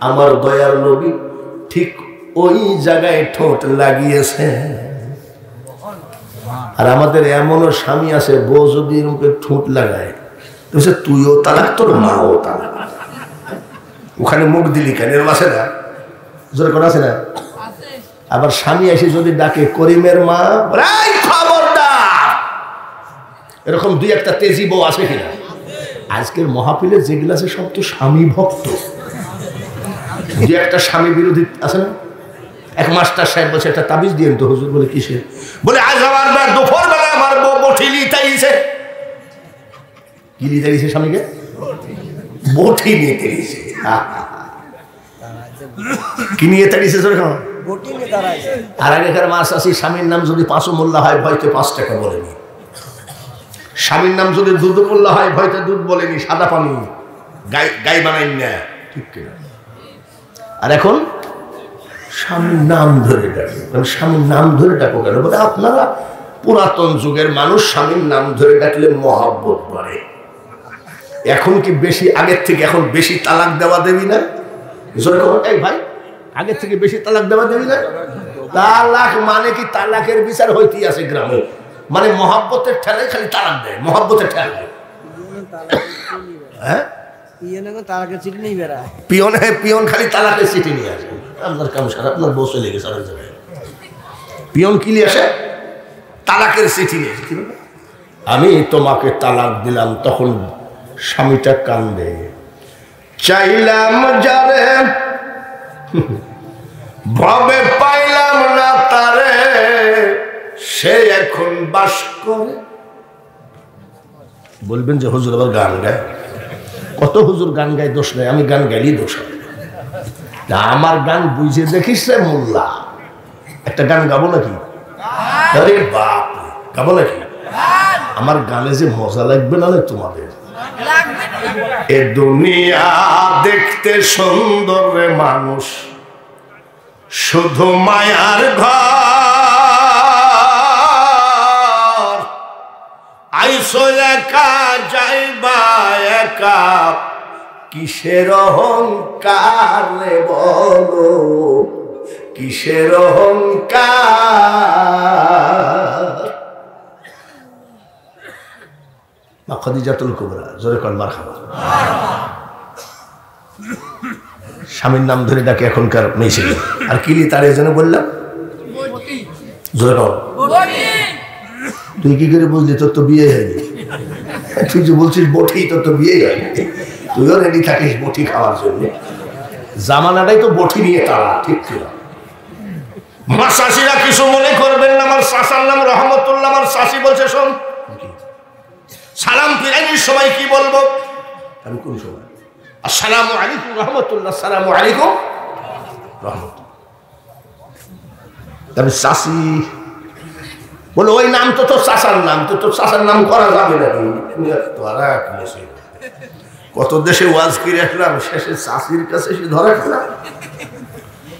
আমার দয়ার নবী ঠিক ওই জায়গায় ঠোঁট লাগিয়েছে। আর আমাদের এমনও স্বামী আছে, বউ যদি মুখে ঠোঁট লাগায়, তুইও তালাক, তোর মাও তালাক। ওখানে মুখ দিলি কেন এরকম আছে না? জোরে কোন আছে না? আবার স্বামী এসে যদি ডাকে করিমের মা, খবরদার, এরকম দুই একটা তেজি বউ আছে কিনা? আজকের মহাপিলে যেগুলো আছে সব তো স্বামী ভক্ত। দুই একটা স্বামী বিরোধী আছে না? এক মাস্টার সাহেব বলছে একটা তাবিজ দিয়েন তো হুজুর। বলে কিসে? বলে আজ আমার দুপুর বেলা আমার বটি লিতাইছে। কি লিতাইছে? স্বামীকে বটি নিয়ে তেড়িয়েছে। কি নিয়ে তেড়িয়েছে? আর আগেকার মাস আসি স্বামীর নাম যদি 5 মোল্লা হয় ভয়তে 5 টাকা বলেনি। স্বামীর নাম যদি দুধ মোল্লা হয় ভয়তে দুধ বলেনি, সাদা পানি গাই বানাইন না, ঠিক কিনা? আর এখন স্বামীর নাম ধরে ডাকে। স্বামীর নাম ধরে ডাকো কেন? বলে আপনারা পুরাতন যুগের মানুষ, স্বামীর নাম ধরে ডাকলে মহব্বত বাড়ে। এখন কি বেশি আগের থেকে এখন বেশি তালাক দেওয়া দেবি না? এই ভাই, আগের থেকে বেশি তালাক দেওয়া দেবি না? তালাক মানে কি? তালাকের বিচার হইতেই আছে গ্রামে, মানে মহব্বতের ঠেলায় খালি তালাক দেয়, মহব্বতের ঠেলায়। হ্যাঁ, পিয়ন খালি তালাকের চিঠি নিয়ে আসে। আপনার কাম সারা, আপনার বউ চলে গেছে অনেক জায়গায়। পিয়ন কি নিয়ে আসে? তালাকের চিঠি নিয়ে আসে। আমি তোমাকে তালাক দিলাম, তখন স্বামীটা কান্দে, চাইলাম যারে ভাবে পাইলাম না তারে, সে এখন বাস করে। বলবেন যে হুজুর আবার গান গায়। কত হুজুর গান গায়, দোষ নাই, আমি গান গাইলেই দোষ হয়। আমার গান বুঝে দেখিস রে মোল্লা, একটা গান গাবো নাকি? আরে বাপ, গাবো নাকি? আমার গানে যে মজা লাগবে না তোমাদের। এ দুনিয়া দেখতে সুন্দর রে মানুষ, শুধু মায়ার ঘর। আইসো একা যাইবা একা, কিসের অহংকার রে বলো, কিসের অহংকার। খাদিজাতুল কুবরা, জোরে কোন মারহাবা। স্বামীর নাম ধরে ডাকে এখনকার মেয়ে। আর কিলি তার যেন বললাম, জোরে কর। তুই কি করে বুঝলি? তোর তো বিয়ে হয়নি। তুই যে বলছিস বটি, তোর তো বিয়ে হয়নি। তুইও রেডি থাকিস বটি খাওয়ার জন্য। জামানাটাই তো বটি নিয়ে তারা, ঠিক ছিল। আমার শাশিরা কিছু মনে করবেন না, আমার শাশার নাম রহমতুল্লাহ। আমার শাশি বলছে শোন, সালাম ফিরাইনির সময় কি বলবো? আমি কোন সময়? আসসালামু আলাইকুম রহমতুল্লাহ, আসসালামু আলাইকুম রহমতুল্লাহ। তবে শাশি বলে ওই নাম তো তোর চাষার নাম, তো তোর চাষার নাম করা যাবে না। কত দেশে ওয়াজ করে আসলাম, শেষে শাশির কাছে এসে ধরা খেলাম।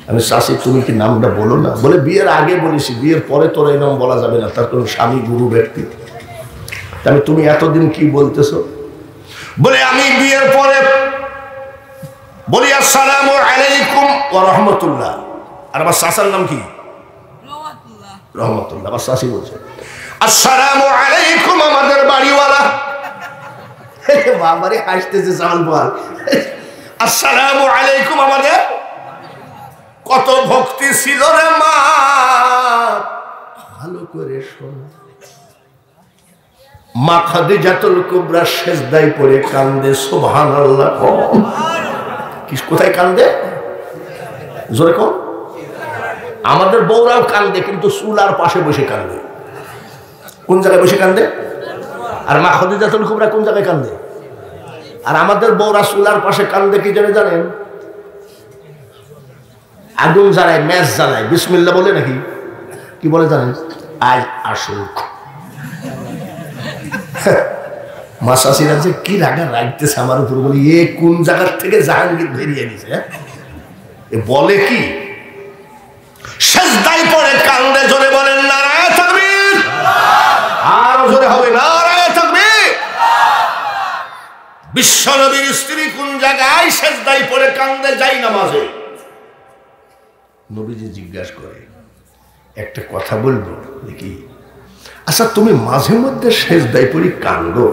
আমি শাশি তুমি কি নামটা বলো না? বলে বিয়ের আগে বলেছি, বিয়ের পরে তোর এই নাম বলা যাবে না, তার কারণ স্বামী গুরু ব্যক্তি। তাহলে তুমি এতদিন কি বলতেছো? বলে আমি বিয়ের পরে বলি আসসালামু আলাইকুম ওয়া রাহমাতুল্লাহ। আর আমার শাশার নাম কি? রহমতুল্লাহ। আমার শাশি বলছে আসসালামু আলাইকুম আমাদের বাড়িওয়ালা। বাবারে হাসতেছে সাল বল, আসসালামু আলাইকুম আমাদের। কত ভক্তি ছিল রে মা, ভালো করে শোন। মা খাদিজাতুল কুবরা সেজদায় পড়ে কান্দে, সুবহানাল্লাহ। কোথায় কান্দে? জোরে কর। আমাদের বউরাও কান্দে, কিন্তু চুলার পাশে বসে কান্দে। কোন জায়গায় বসে কান্দে? আর মা খাদিজাতুল কুবরা কোন জায়গায় কান্দে? আর আমাদের বউরা চুলার পাশে কান্দে কি জানেন? আগুন জ্বালায়, ম্যাচ জ্বালায়, বিসমিল্লাহ বলে নাকি কি বলে জানেন? আজ আসুক। মা শাশিরা যে কি রাগা রাখতেছে আমার উপর, বলি এ কোন জায়গার থেকে জাহাঙ্গীর বেরিয়ে নিছে? বলে কি সেজদায় পড়ে কান্দে, জোরে বলেন নারায়ে তাকবীর। আর জোরে হবে নারায়ে তাকবীর। বিশ্বনবীর স্ত্রী কোন জায়গায় সেজদায় পড়ে কান্দে? যাই নামাজে। নবীজি জিজ্ঞাসা করে, একটা কথা বলবো দেখি, আচ্ছা তুমি মাঝে মধ্যে সেজদায় পড়ে কান্দো,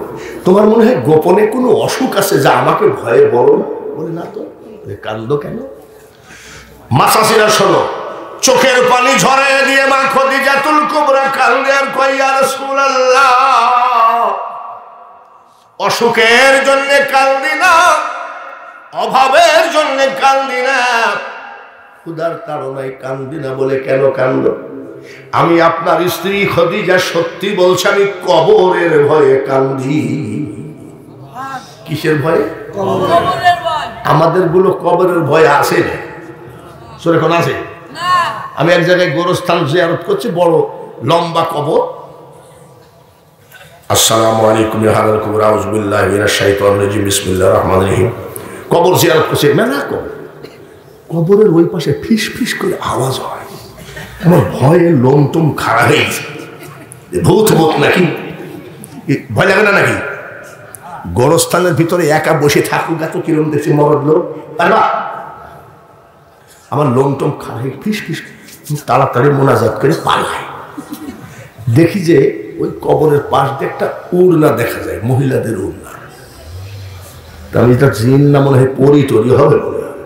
তোমার মনে হয় গোপনে কোনো অসুখ আছে যা আমাকে ভয়ে বলো না? বলে না তো। কান্দো কেন? মাসাসিরা শোনো, চোখের পানি ঝরাইয়া দিয়ে মা খাদিজাতুল কুবরা কান্দে আর কয়, ইয়া রাসূলুল্লাহ, অসুখের জন্য কান্দি না, অভাবের জন্য কান্দি না, ক্ষুধার তাড়নায় কান্দি না। বলে কেন কান্দো? আমি আপনার স্ত্রী খাদিজা সত্যি বলছে, আমি কবরের ভয়ে কান্দি। কিসের ভয়ে? আমাদের গুলো কবরের ভয় আছে না, এখন আছে। আমি এক জায়গায় গোরস্থান জিয়ারত করছি, বড় লম্বা কবর। আসসালামু আলাইকুম হালাল কবর, আউযু বিল্লাহি মিনাশ শাইতানির রাজিম, বিসমিল্লাহির রহমানির রহিম। কবর জিয়ারত করছি, মেলা কবর। কবরের ওই পাশে ফিস ফিস করে আওয়াজ হয়। আমার ভয়ে লোম টুম খাড়া হয়েছে, ভূত ভূত নাকি, ভয় লাগে না নাকি? গোরস্থানের ভিতরে একা বসে থাকুক, এত কিরম দেখছি মরদ লোক, আমার লোম টুম খাড়া হয়ে ফিস ফিস তাড়াতাড়ি মোনাজাত করে পালায়। দেখি যে ওই কবরের পাশ দিয়ে একটা উড়না দেখা যায়, মহিলাদের উড়না। আমি এটা জিন না মনে হয় পরি টরি হবে মনে হয়।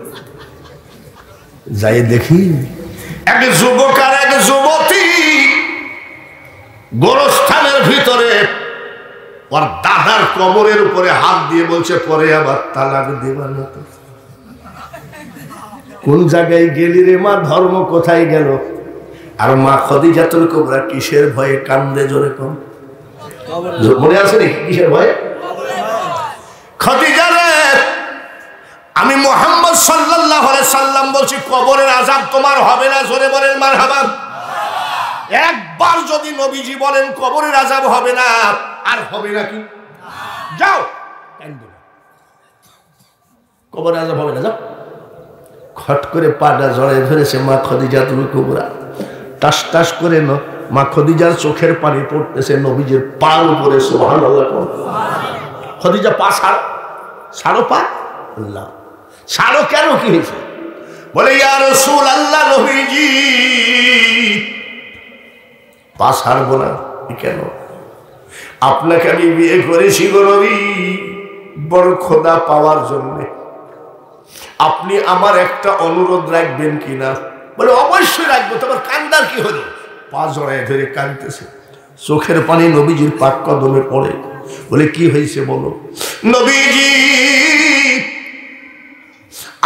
যাই দেখি এক যুবক আর এক যুবতী গোরস্থানের ভিতরে ওর দাদার কবরের উপরে হাত দিয়ে বলছে, পরে আবার তালাক দেবা না তো? কোন জায়গায় গেলি রে মা, ধর্ম কোথায় গেল? আর মা খাদিজাতুল কুবরা কিসের ভয়ে কান্দে? জোরে কম মনে আছে নাকি কিসের ভয়ে? খাদিজা রে, আমি মুহাম্মদ সাল্লাল্লাহু আলাইহি সাল্লাম বলছি, কবরের আযাব তোমার হবে না। জোরে বলেন মারহাবা। একবার যদি নবীজি বলেন কবরের আযাব হবে না, আর হবে নাকি? যাও, কবরের আযাব হবে না, যাও। খট করে পাটা জড়ায় ধরেছে মা খাদিজাতুল কুবরা। টাস টাস করে মা খাদিজার চোখের পানি পড়তেছে নবীজির পার উপরে। সুবহানাল্লাহ। খাদিজা পা ছাড়ো, ছাড়ো পা। আল্লাহ, ছাড়ো কেন? কি হয়েছে? বলে, ইয়া রাসূলুল্লাহ, নবীজি পা ছাড়বো না কেন? আপনাকে আমি বিয়ে করেছি গো নবী বড় খোদা পাওয়ার জন্য। আপনি আমার একটা অনুরোধ রাখবেন কিনা? বলে, অবশ্যই রাখবো। তোমার কান্দার কি হলো? পা জড়ায় ধরে কাঁদতেছে, চোখের পানি নবীজির পাক কদমে পড়ে। বলে, কি হয়েছে বলো? নবীজি,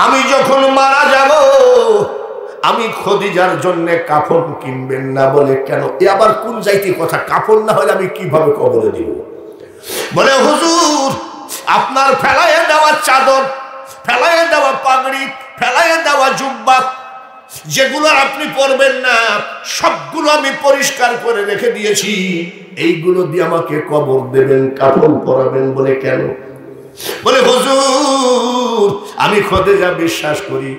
আমি যখন মারা যাব, আমি খাদিজার জন্য কাফন কিনবেন না। বলে, কেন? এ আবার কোন যাইতে কথা? কাফন না হলে আমি কিভাবে কবরে দিব? বলে, হুজুর, আপনার ফেলাইয়া দেওয়া চাদর, ফেলাইয়া দেওয়া পাগড়ি, ফেলাইয়া দেওয়া জুব্বা, যেগুলো আপনি পরবেন না, সবগুলো আমি পরিষ্কার করে রেখে দিয়েছি। এইগুলো দিয়ে আমাকে কবর দেবেন, কাফন পরাবেন। বলে, কেন? বলে, হুজুর, আমি খাদিজা বিশ্বাস করি,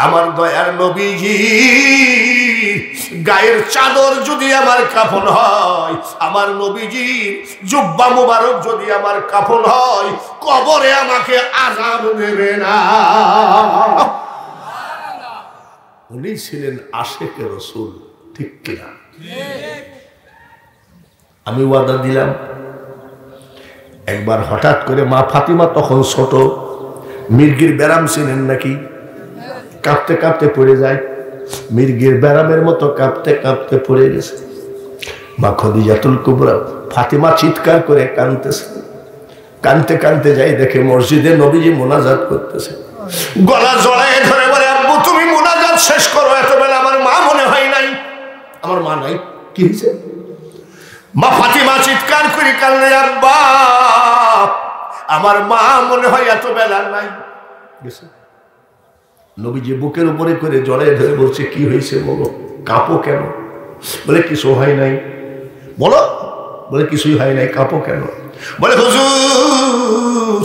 আমার দয়ার নবীজি গায়ের চাদর যদি আমার কাফন হয়, আমার নবীজি জুব্বা মুবারক যদি আমার কাফন হয়, কবরে আমাকে আযাব দেবে না। উনি ছিলেন আশেকে রাসূল, ঠিক কিনা? আমি ওয়াদা দিলাম। একবার হঠাৎ করে মা ফাতিমা, তখন ছোট, মির্গির ব্যারাম ছিলেন নাকি, কাঁপতে কাঁপতে পড়ে যায়। মির্গির ব্যারামের মতো কাঁপতে কাঁপতে পড়ে গেছে। মা খাদিজাতুল কুবরা, ফাতিমা চিৎকার করে কাঁদতেছে। কাঁদতে কাঁদতে যাই দেখে মসজিদে নবীজি মোনাজাত করতেছে। গলা জড়ায় ধরে বলে, আব্বু তুমি মোনাজাত শেষ করো, এত বেলা আমার মা মনে হয় নাই। আমার মা নাই? কি হয়েছে? মা ফাতিমা চিৎকার করে কাঁদলে, আব্বা আমার মা মনে হয় এত বেলা নাই গেছে। নবীজি বুকের উপরে করে জড়ায় ধরে বলছে, কি হয়েছে বলো, কাঁপো কেন? বলে, কিছু হয় নাই। বলো। বলে, কিছুই হয় নাই, কাঁপো কেন? বলে, হুজুর,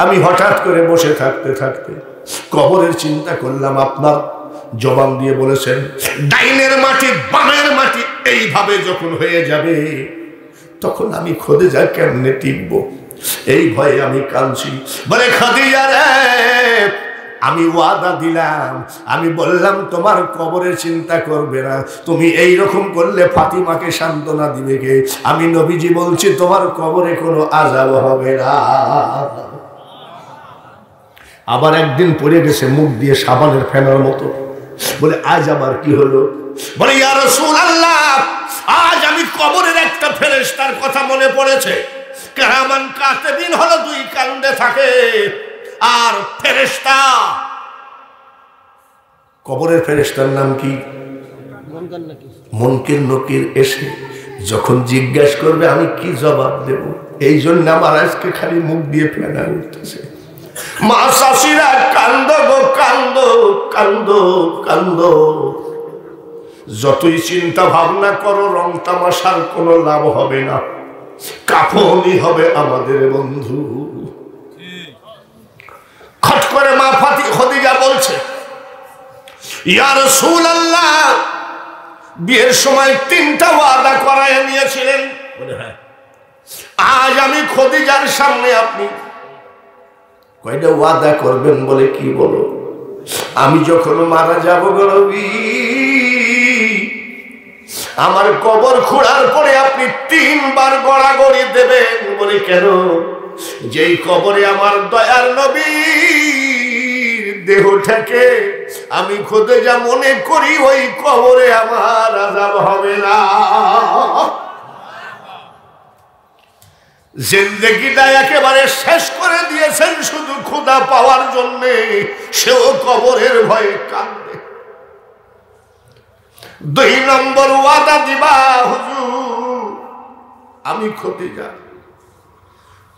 আমি হঠাৎ করে বসে থাকতে থাকতে কবরের চিন্তা করলাম। আপনার জবান দিয়ে বলেছেন, ডাইনের মাটি বামের মাটি এইভাবে যখন হয়ে যাবে, তখন আমি খাদিজা কেমনে টিকবো, এই ভয়ে আমি কাঁদছি। বলে, খাদিজা রে, আমি ওয়াদা দিলাম, আমি বললাম তোমার কবরের চিন্তা করবে না। তুমি এই রকম করলে ফাতিমাকে সান্ত্বনা দিবে কে? আমি নবীজি বলছি, তোমার কবরে কোনো আযাব হবে না। আবার একদিন পড়ে গেছে মুখ দিয়ে সাবানের ফেনার মতো। বলে আজ আবার কি হলো? বলে ইয়া রাসূলুল্লাহ, আজ আমি কবরের একটা ফেরেশতার কথা মনে পড়েছে। কিরামান কাতিবিন হলো দুই কান্দে থাকে, আর ফেরেশতা, কবরের ফেরেশতার নাম কি? মুনকির নকির। এসে যখন জিজ্ঞাসা করবে আমি কি জবাব দেব? এই জন্য আমার আজকে খালি মুখ দিয়ে ফেনা উঠতেছে। মা শাশিরা কান্দ গো কান্দ, কান্দ কান্দ। যতই চিন্তা ভাবনা করো রং তামাশার কোনো লাভ হবে না, কাফনই হবে আমাদের বন্ধু। খট করে মা খাদিজা বলছে, ইয়া রাসূলুল্লাহ, বিয়ের সময় 3টা ওয়াদা করায় নিয়েছিলেন। বলে হ্যাঁ। আজ আমি খাদিজার সামনে আপনি কয়টা ওয়াদা করবেন? বলে কি বলো? আমি যখন মারা যাব গো নবী, আমার কবর খোঁড়ার পরে আপনি 3 বার গড়াগড়ি দেবেন। বলে কেন? যেই কবরে আমার দয়ার নবীর দেহটাকে আমি খাদিজা মনে করি, ওই কবরে আমার আযাব হবে না। জিন্দেগিটা একেবারে শেষ করে দিয়েছেন শুধু খোদা পাওয়ার জন্য, সেও কবরের ভয়ে কাঁদে। 2 নম্বর ওয়াদা দিবা, হুজুর আমি খাদিজা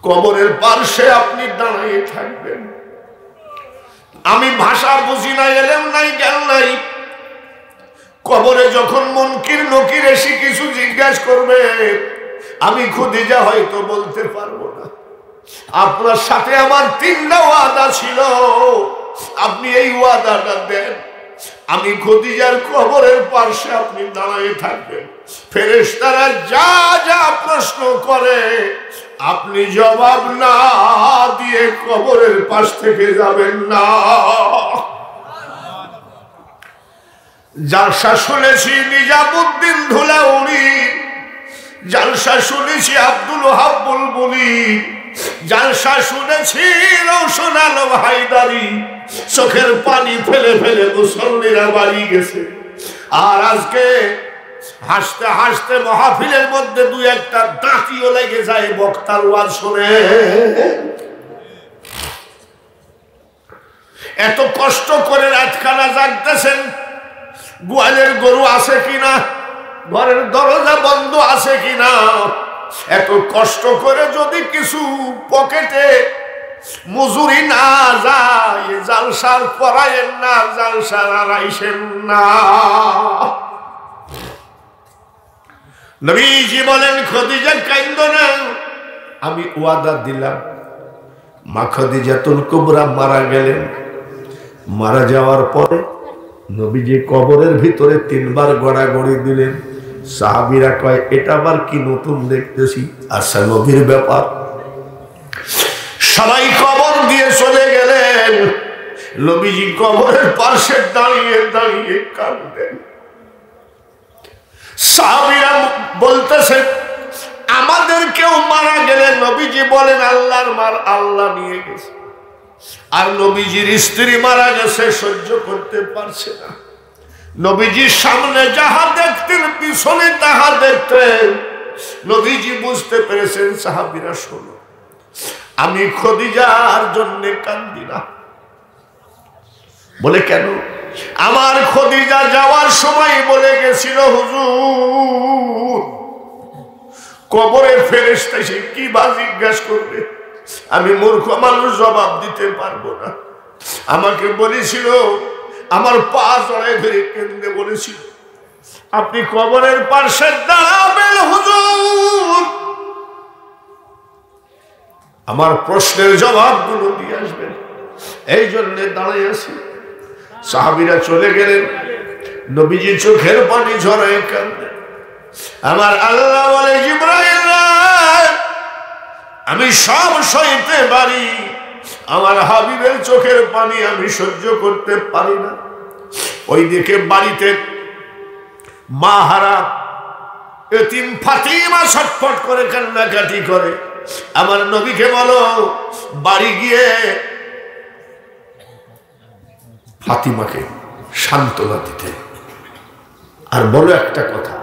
কবরের পাশে আপনি দাঁড়িয়ে থাকবেন। আমি ভাষা বুঝি না, এলেম নাই, জ্ঞান নাই। কবরে যখন মুনকির নকির এসে কিছু জিজ্ঞাসা করবে, আমি খাদিজা হয়তো বলতে পারবো না। আপনার সাথে আমার 3টা ওয়াদা ছিল, আপনি এই ওয়াদাটা দেন। আমি খাদিজার কবরের পাশে আপনি দাঁড়িয়ে থাকবেন। ফেরেশতারা যা যা প্রশ্ন করে আপনি জবাব না দিয়ে কবরের পাশ থেকে যাবেন না। জালসা শুনেছি নিজামুদ্দিন ধুলাউড়ি, জালসা শুনেছি আব্দুল ওহাব বুলবুলি, জালসা শুনেছি রওশন আলম হায়দারি। চোখের পানি ফেলে ফেলে মুসল্লিরা বাড়ি গেছে। আর আজকে হাসতে হাসতে মাহফিলের মধ্যে 2-1টা দাঁতিও লেগে যায় বক্তার ওয়াজ শুনে। এত কষ্ট করে রাতখানা জাগতেছেন, গোয়ালের গরু আছে কিনা, ঘরের দরজা বন্ধ আছে কিনা। এত কষ্ট করে যদি কিছু পকেটে মজুরি না যায়, জালসার পড়ায়েন না, জালসার আড়াইছেন না। নবীজি বলেন, খাদিজা কাইন্দো না, আমি ওয়াদা দিলাম। মা খাদিজাতুল কুবরা মারা গেলেন। মারা যাওয়ার পরে নবীজি কবরের ভিতরে 3 বার গড়াগড়ি দিলেন। সাহাবীরা কয়, এটা আবার কি নতুন দেখতেছি? আচ্ছা, নবীর ব্যাপার। সবাই কবর দিয়ে চলে গেলেন। নবীজি কবরের পাশে দাঁড়িয়ে দাঁড়িয়ে কাঁদলেন। সাহাবীরা বলতেছে, আমাদের কেউ মারা গেলে নবীজি বলেন, আল্লাহর মার আল্লাহ নিয়ে গেছে। আর নবীজির স্ত্রী মারা গেছে, সহ্য করতে পারছে না। নবীজির সামনে যাহা দেখতেন, পিছনে তাহা দেখতেন। নবীজি বুঝতে পেরেছেন, সাহাবীরা শোনো, আমি খাদিজার জন্য কান্দি না। বলে কেন? আমার খাদিজা যাওয়ার সময় বলে গেছিল, হুজুর কবরের ফেরেশতা এসে কি বা জিজ্ঞাসা করবে, আমি মূর্খ মানুষ জবাব দিতে পারবো না। আমাকে বলেছিল, আমার পা জড়ায় ধরে কেঁদে বলেছিল, আপনি কবরের পাশে দাঁড়াবেন হুজুর, আমার প্রশ্নের জবাবগুলো দিয়ে আসবেন, এই জন্য দাঁড়িয়ে আছি। সাহাবীরা চলে গেলেন। নবীজি চোখের পানি ঝরায় কাঁদলেন। আমার আল্লাহ বলে, জিবরাইল আমি সব সইতে পারি, আমার হাবিবের চোখের পানি আমি সহ্য করতে পারি না। ওই দিকে বাড়িতে মা হারা এতিম ফাতিমা ছটফট করে কান্নাকাটি করে। আমার নবীকে বলো, বাড়ি গিয়ে ফাতিমাকে সান্ত্বনা দিতে। আর বলো একটা কথা,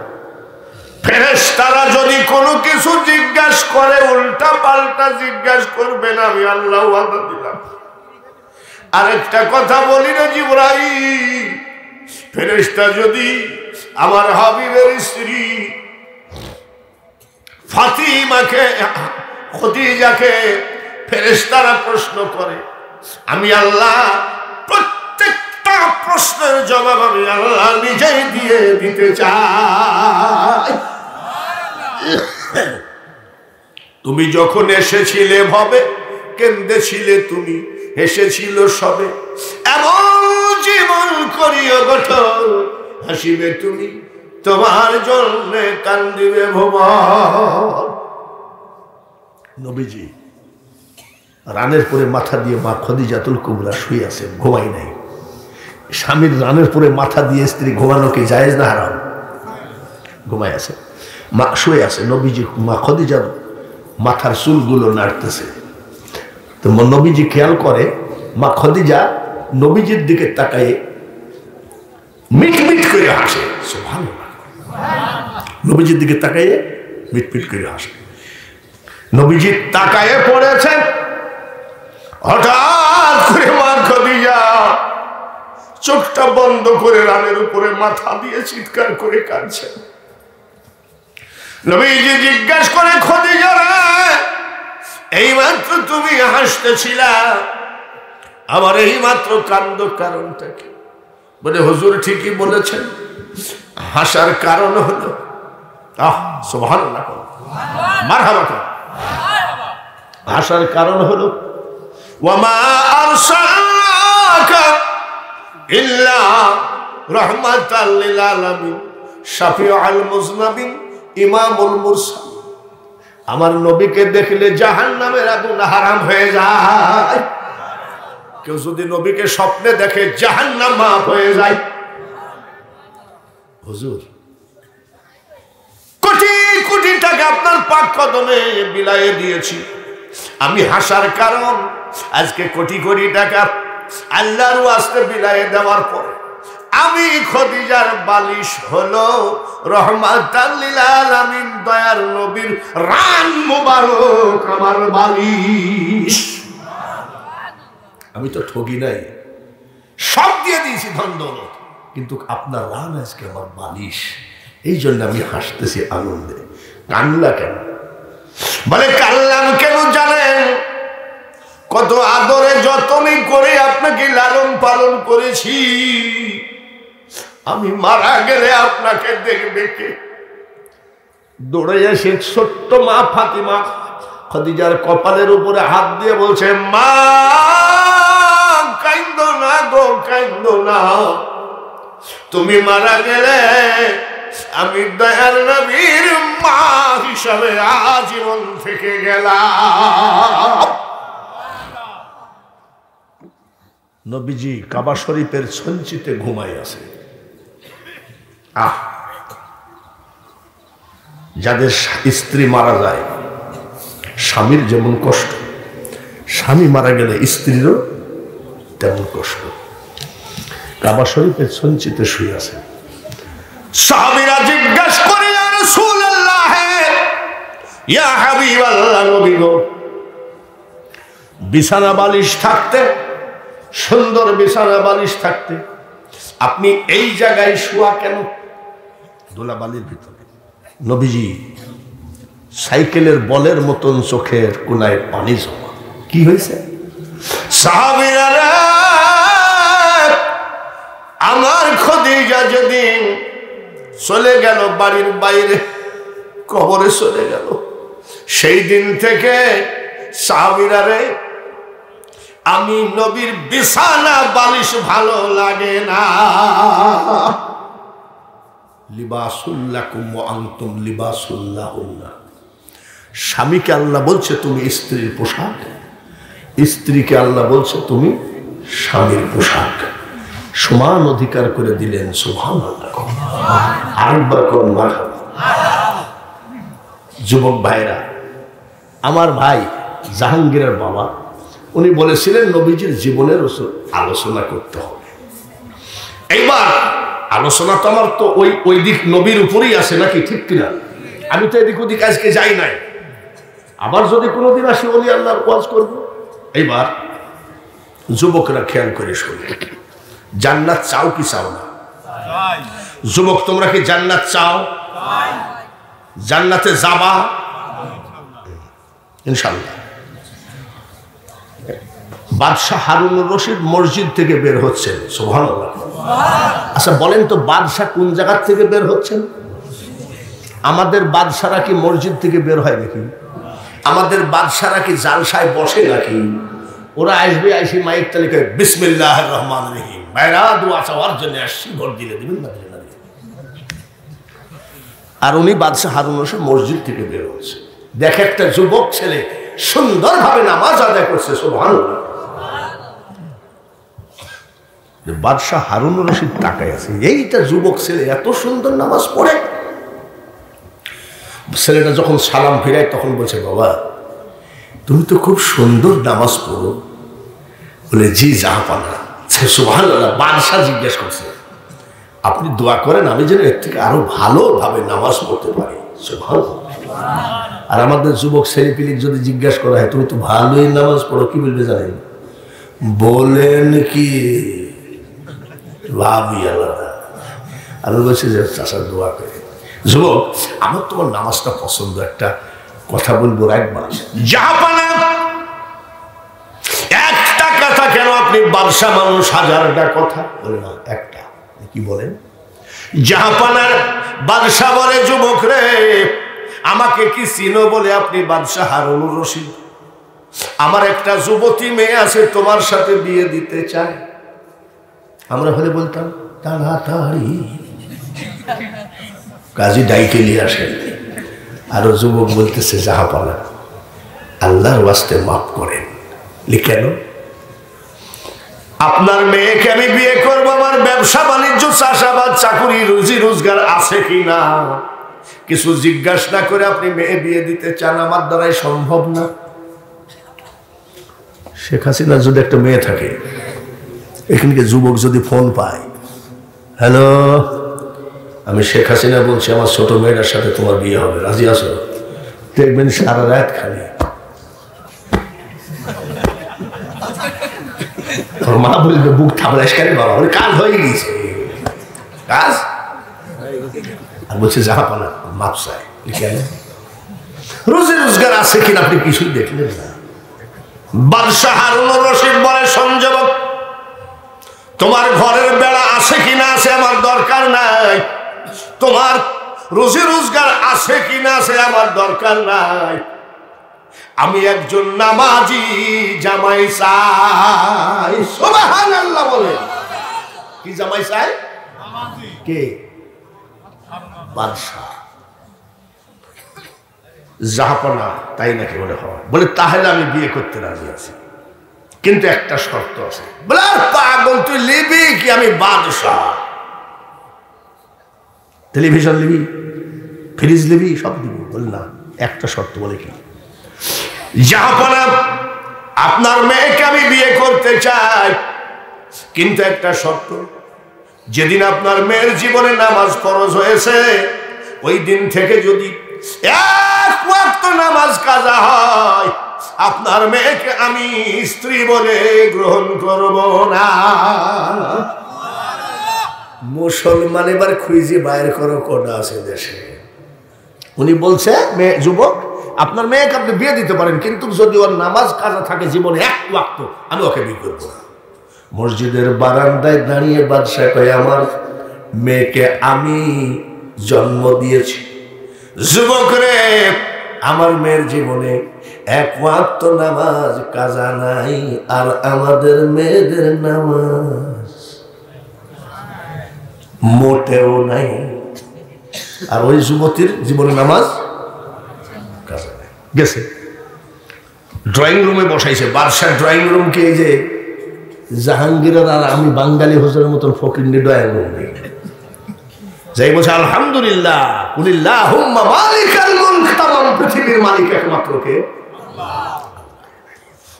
ফেরেশতারা যদি কোনো কিছু জিজ্ঞাসা করে উল্টা পাল্টা জিজ্ঞাসা করবে না, আমি আল্লাহ ওয়াদা দিলাম। আরেকটা কথা বলি না জিবরাইল, ফেরেশতা যদি আমার হাবিবের স্ত্রী ফাতিমাকে খদিজাকে ফেরেশতারা প্রশ্ন করে, আমি আল্লাহ প্রত্যেকটা প্রশ্নের জবাব আমি আল্লাহ নিজেই দিয়ে দিতে চাই। তুমি যখন এসেছিলে ভবে কেঁদেছিলে তুমি, হেসেছিল সবে, এমন জীবন করিও গঠন হাসিবে তুমি, তোমার জন্য কান্দিবে ভুবন। নবীজি রানের পরে মাথা দিয়ে মা খদিজাতুল কুবরা শুয়ে আছে, ঘুমাই নাই। স্বামীর রানের পরে মাথা দিয়ে স্ত্রী ঘুমানো কি জায়েজ না হারাম? ঘুমাই আছে, মা শুয়ে আছে। নবীজি মা খদিজার মাথার চুলগুলো নাড়তেছে। তো নবীজি খেয়াল করে মা খদিজা নবীজির দিকে তাকায়ে মিটমিট করে হাসে। সুবহানাল্লাহ, নবীজির দিকে তাকায়ে মিটমিট করে হাসে। নবীজি তাকায়ে পড়েছেন, হঠাৎ করে মা খদিজা চোখটা বন্ধ করে রানের উপরে মাথা দিয়ে চিৎকার করে কাঁদছে। নবীজি জিজ্ঞাসা করে, খদিজা রে, এইমাত্র তুমি হাসতেছিলা, আমার এইমাত্র কান্দ কারণটা কি? বলে, হুজুর ঠিকই বলেছেন, হাসার কারণ হলো, সুবহানাল্লাহ, মারহাবা, হাসার কারণ হলো ওয়ামা আরসালনাকা ইল্লা রাহমাতাল লিল আলামিন শাফিউল মুজনাবিন ইমামুল মুরসালিন। আমার নবীকে দেখলে জাহান্নামের আগুন হারাম হয়ে যায়। কেউ যদি নবীকে স্বপ্নে দেখে জাহান্নাম মাফ হয়ে যায়। হুজুর, কোটি কোটি টাকা আপনার পাক কদমে বিলায়ে দিয়েছি, আমি হাসার কারণ আজকে কোটি কোটি টাকা আল্লাহর ওয়াস্তে বিলায়ে দেওয়ার পর আমি খদিজার বালিশ হলো রহমাতাল লিল আলামিন, দয়ার নবীর রান মুবারক আমার বালিশ। আমি তো ঠকি নাই, সব দিয়ে দিয়েছি ধন দৌলত, কিন্তু আপনার রান আজকে আমার বালিশ, এই জন্য আমি হাসতেছি আনন্দে। কান্না কেন? বলে কান্নাম কেন জানেন? কত আদরে যতনই করে আপনাকে লালন পালন করেছি, আমি মারা গেলে আপনাকে দেখবে কে? দৌড়ে এসে ছোট্ট মা ফাতিমা খদিজার কপালের উপরে হাত দিয়ে বলছে, মা কাঁদো না গো, কাঁদো না, তুমি মারা গেলে আমি দয়ার নবীর মা হিসাবে আজীবন থেকে গেলাম। নবীজি কাবা শরীফের সঞ্চিতে ঘুমাই আছে। যাদের স্ত্রী মারা যায়, স্বামীর যেমন কষ্ট, স্বামী মারা গেলে স্ত্রীরও তেমন কষ্ট। কাবা শরীফের সঞ্চিতে শুয়ে আছে। সাহাবীরা জিজ্ঞাসা করে, ইয়া রাসূলুল্লাহ, ইয়া হাবিবাল্লাহ, নবী গো, বিছানা বালিশ থাকতে, সুন্দর বিছানা বালিশ থাকতে আপনি এই জায়গায় শোয়া কেন? ধুলাবালির ভিতরে। নবীজি সাইকেলের বলের মতন চোখের কোনায় পানি জমা। কি হয়েছে? সাহাবীরা, আমার খদিজা যেদিন চলে গেল বাড়ির বাইরে, কবরে চলে গেল, সেই দিন থেকে সাহাবীরা রে, আমি নবীর বিছানা বালিশ ভালো লাগে না। লিবাসুল্লাকুম ওয়া আনতুম লিবাসুল্লাহুন্না। স্বামীকে আল্লাহ বলছে তুমি স্ত্রীর পোশাক, স্ত্রীকে আল্লাহ বলছে তুমি স্বামীর পোশাক। সমান অধিকার করে দিলেন। সুবহানাল্লাহ। আরেকবার কোন মারহাবা। যুবক ভাইরা, আমার ভাই জাহাঙ্গীরের বাবা উনি বলেছিলেন নবীজির জীবনের আলোচনা করতে হবে। এইবার আলোচনা তো আমার তো ওই দিক নবীর উপরেই আছে নাকি, ঠিক কিনা? আমি তো এদিক ওদিক আজকে যাই নাই, আবার যদি কোনোদিন আসি ওলি আল্লাহর ওয়াজ করব। এইবার যুবকরা খেয়াল করে শুনে, জান্নাত চাও কি চাও না? যুবক তোমরা কি জান্নাত চাও? জান্নাতে যাবা ইনশাআল্লাহ। বাদশাহ হারুনুর রশিদ মসজিদ থেকে বের হচ্ছেন, সুবহানাল্লাহ। আচ্ছা বলেন তো, বাদশাহ কোন জায়গা থেকে বের হচ্ছেন? আমাদের বাদশারা কি মসজিদ থেকে বের হয় নাকি? আমাদের বাদশারা কি জালসায় বসে নাকি? ওরা আসবে, আইসি মাইক তালিকায় বিসমিল্লাহির রহমানির রহিম, বাইরা দোয়া চাওয়ার জন্য আসছি, ভোট দিলে দিবেন না দিলে না। আর উনি বাদশাহ হারুন রশিদ মসজিদ থেকে বের হচ্ছে, দেখে একটা যুবক ছেলে সুন্দরভাবে নামাজ আদায় করছে, সুবহানাল্লাহ। বাদশাহ হারুন রশিদ তাকায় আছে, এইটা যুবক ছেলে এত সুন্দর নামাজ পড়ে। ছেলেটা যখন সালাম ফিরায় তখন বলছে, বাবা তুমি তো খুব সুন্দর নামাজ পড়ো। বলে, জি জাহাপানা। সুবহানাল্লাহ। বাদশাহ জিজ্ঞেস করছে, আপনি দোয়া করেন আমি যেন এর থেকে আরো ভালোভাবে নামাজ পড়তে পারি। সুবহানাল্লাহ। আর আমাদের যুবক ছেলেপিলিক যদি জিজ্ঞাসা করা হয় তুমি তো ভালোই নামাজ পড়ো, কি বলবে জানেন? বলেন কি, ভাবি আলাদা। আর বলছে যে চাষার দোয়া করে। যুবক, আমার তোমার নামাজটা পছন্দ, একটা কথা বলবো একবার। জাহাপানা, একটা কথা কেন? আপনি বাদশা মানুষ, হাজারটা কথা বলে না, একটা। কি বলেন? জাহাপানার বাদশা বলে, যুবক রে আমাকে কি চিনো? বলে, আপনি বাদশাহ হারুনুর রশিদ। আমার একটা যুবতী মেয়ে আছে, তোমার সাথে বিয়ে দিতে চায়। আমরা হলে বলতাম তাড়াতাড়ি কাজী ডাইকে নিয়ে আসেন। আরো যুবক বলতেছে, জাহাপানা আল্লাহর ওয়াস্তে মাফ করেন। কেন? আপনার মেয়েকে আমি বিয়ে করবো, আমার ব্যবসা বাণিজ্য, চাষাবাদ, চাকুরি, রুজি রোজগার আছে কিনা কিছু জিজ্ঞাসা না করে আপনি মেয়ে বিয়ে দিতে চান, আমার দ্বারাই সম্ভব না। শেখ হাসিনার যদি একটা মেয়ে থাকে, এখানকে যুবক যদি ফোন পায়, হ্যালো আমি শেখ হাসিনা বলছি, আমার ছোট মেয়েটার সাথে তোমার বিয়ে হবে, রাজি আছো? দেখবেন সারা রাত খালি তোর মা বলবে বুক থাবড়াস কেন বাবা, বলে কাজ হয়ে গেছে, কাজ। আর বলছে জাহাপানা মাপ চাই। কেন? রোজি রোজগার আছে কিনা আপনি কিছুই দেখলেন না। বাদশাহ হারুনুর রশিদ বলে, সঞ্জীবক তোমার ঘরের বেড়া আছে কিনা আছে আমার দরকার নাই, তোমার রোজি রোজগার আছে কিনা আছে আমার দরকার নাই, আমি একজন নামাজি জামাই চাই। সুবহানাল্লাহ বলে। কি জামাই চাই? কে? বাদশাহ। জাহাপানা তাই নাকি? বলে হয়। বলে তাহলে আমি বিয়ে করতে রাজি আছি, কিন্তু একটা শর্ত আছে। বলে পাগল তুই লিবি কি? আমি বাদশাহ। টেলিভিশন লিবি, ফ্রিজ লিবি, সব দিব। বল না, একটা শর্ত। বলে কি? জাহাপানা আপনার মেয়েকে আমি বিয়ে করতে চাই, কিন্তু একটা শর্ত, যেদিন আপনার মেয়ের জীবনে নামাজ ফরজ হয়েছে ওই দিন থেকে যদি এক ওয়াক্ত নামাজ কাজা হয়, আপনার মেয়েকে আমি স্ত্রী বলে গ্রহণ করব না। মুসলমান এবার খুঁজে বাইর করো কোটা আছে দেশে। উনি বলছে, মেয়ে যুবক আপনার মেয়েকে আপনি বিয়ে দিতে পারেন, কিন্তু যদি ওর নামাজ কাজা থাকে জীবনে এক ওয়াক্ত, আমি ওকে বিয়ে করবো না। মসজিদের বারান্দায় দাঁড়িয়ে বাদশাহ কয়, আমার মেয়েকে আমি জন্ম দিয়েছি। যুবক রে, আমার মেয়ের জীবনে এক ওয়াক্ত নামাজ কাজা নাই, আর আমাদের মেয়েদের নামাজ মোটেও নাই। আর ওই যুবতীর জীবনে নামাজ কাজা নাই। গেছে ড্রয়িং রুমে বসাইছে। বাদশাহ ড্রয়িং রুমকে এই যে জাহাঙ্গীরের আর আমি বাঙালি হোসেনের মতন ফকিন্নি ড্রয়িং রুম নেই। যাই বলছে আলহামদুলিল্লাহ, কুলিল্লাহুম্মা মালিকাল মুলক, তামাম পৃথিবীর মালিক একমাত্র কে?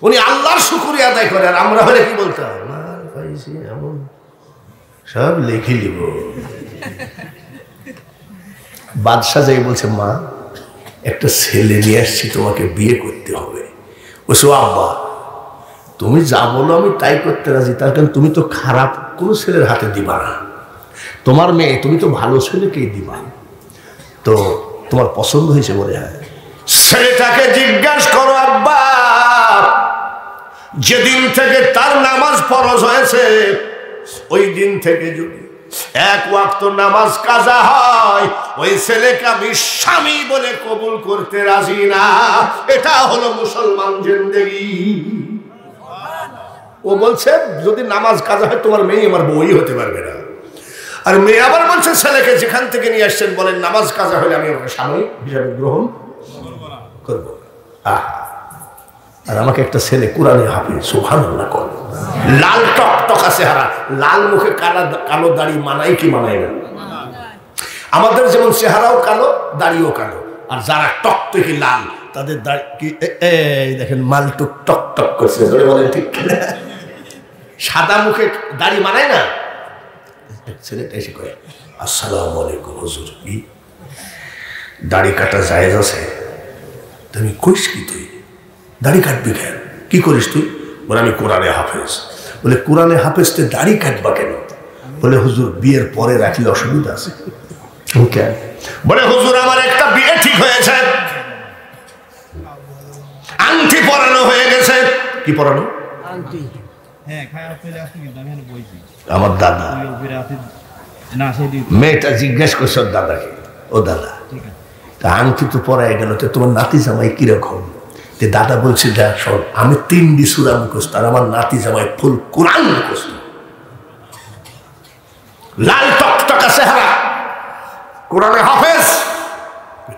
উনি আল্লাহর শুকরিয়া আদায় করে। আর আমরা হলে কি বলতাম? এমন সব লিখে নিব। বাদশাহ যাই বলছে, মা একটা ছেলে নিয়ে আসছি, তোমাকে বিয়ে করতে হবে। বলছো, আব্বা তুমি যা বলো আমি তাই করতে রাজি, তার কারণ তুমি তো খারাপ কোনো ছেলের হাতে দিবা না, তোমার মেয়ে, তুমি তো ভালো ছেলেকেই দিবা। তো তোমার পছন্দ হয়েছে? বলে হ্যাঁ। ছেলেটাকে জিজ্ঞাসা করো, আব্বা যেদিন থেকে তার নামাজ ফরজ হয়েছে ওই দিন থেকে যদি এক ওয়াক্ত নামাজ কাজা হয়, ওই ছেলেকে আমি স্বামী বলে কবুল করতে রাজি না। এটা হলো মুসলমান জিন্দেগি। ও বলছে যদি নামাজ কাজা হয় তোমার মেয়ে আমার বউই হতে পারবে না। আর মেয়ে আবার বলছে ছেলেকে যেখান থেকে নিয়ে আসছেন বলেন নামাজ কাজা হলে আমি ওকে স্বামী হিসাবে গ্রহণ করব। আর আমাকে একটা ছেলে কোরআনে হাফেজ, সুবহানাল্লাহ কর, লাল টকটকা চেহারা, লাল মুখে কালো দাড়ি মানাই কি মানায় না? আমাদের যেমন চেহারাও কালো, দাড়িও কালো, আর যারা টকটকে লাল তাদের দাড়ি দেখেন মালটুক টক টক করছে, বলেন ঠিক কিনা? সাদা মুখে দাড়ি মানায় না। ছেলেটা এসে কয়, আসসালামু আলাইকুম হুজুর, কি দাড়ি কাটা জায়েজ আছে? তুমি কইস কি তুই দাড়ি কাটবি কেন? কি করিস তুই? বলে আমি কোরআনে হাফেজ। বলে কোরআনে হাফেজ তে দাড়ি কাটবা কেন? বলে হুজুর বিয়ের পরে রাখলে অসুবিধা আছে। কেন? বলে হুজুর আমার একটা বিয়ে ঠিক হয়েছে, আংটি পরানো হয়ে গেছে। কি পরানো? আংটি। আমার দাদা। মেয়েটা জিজ্ঞাসা করছে দাদাকে, ও দাদা আংটি তো পরাই গেল, তো তোমার নাতি জামাই কিরকম? দাদা বলছে, দেখ শোন, আমি 3 সূরা মুখস্থ, আর আমার নাতি জামাই ফুল কোরআন মুখস্থ, লাল টকটকা চেহারা, কোরআনে হাফেজ।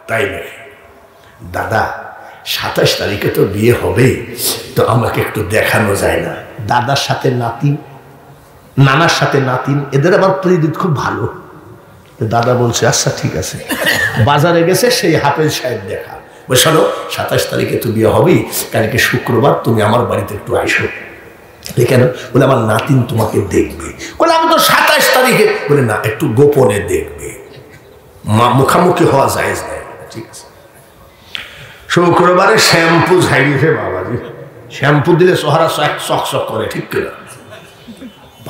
তাই নাকি? দাদা 27 তারিখে তো বিয়ে হবে, তো আমাকে একটু দেখানো যায় না? দাদার সাথে নাতি, নানার সাথে নাতিন, এদের আবার প্রীতি খুব ভালো। দাদা বলছে আচ্ছা ঠিক আছে। বাজারে গেছে সেই হাফেজ সাহেব দেখা, শোনো 27 তারিখে তো বিয়ে হবেই, কালকে শুক্রবার তুমি আমার বাড়িতে একটু আইসো। কেন? বলে আমার নাতিন তোমাকে দেখবে। বলে আমি তো 27 তারিখে। বলে না, একটু গোপনে দেখবে, মুখামুখি হওয়া জায়েজ নাই। ঠিক আছে। শুক্রবারে শ্যাম্পু ঝাইছে বাবাজি, শ্যাম্পু দিলে চেহারা চকচক করে, ঠিক কিনা?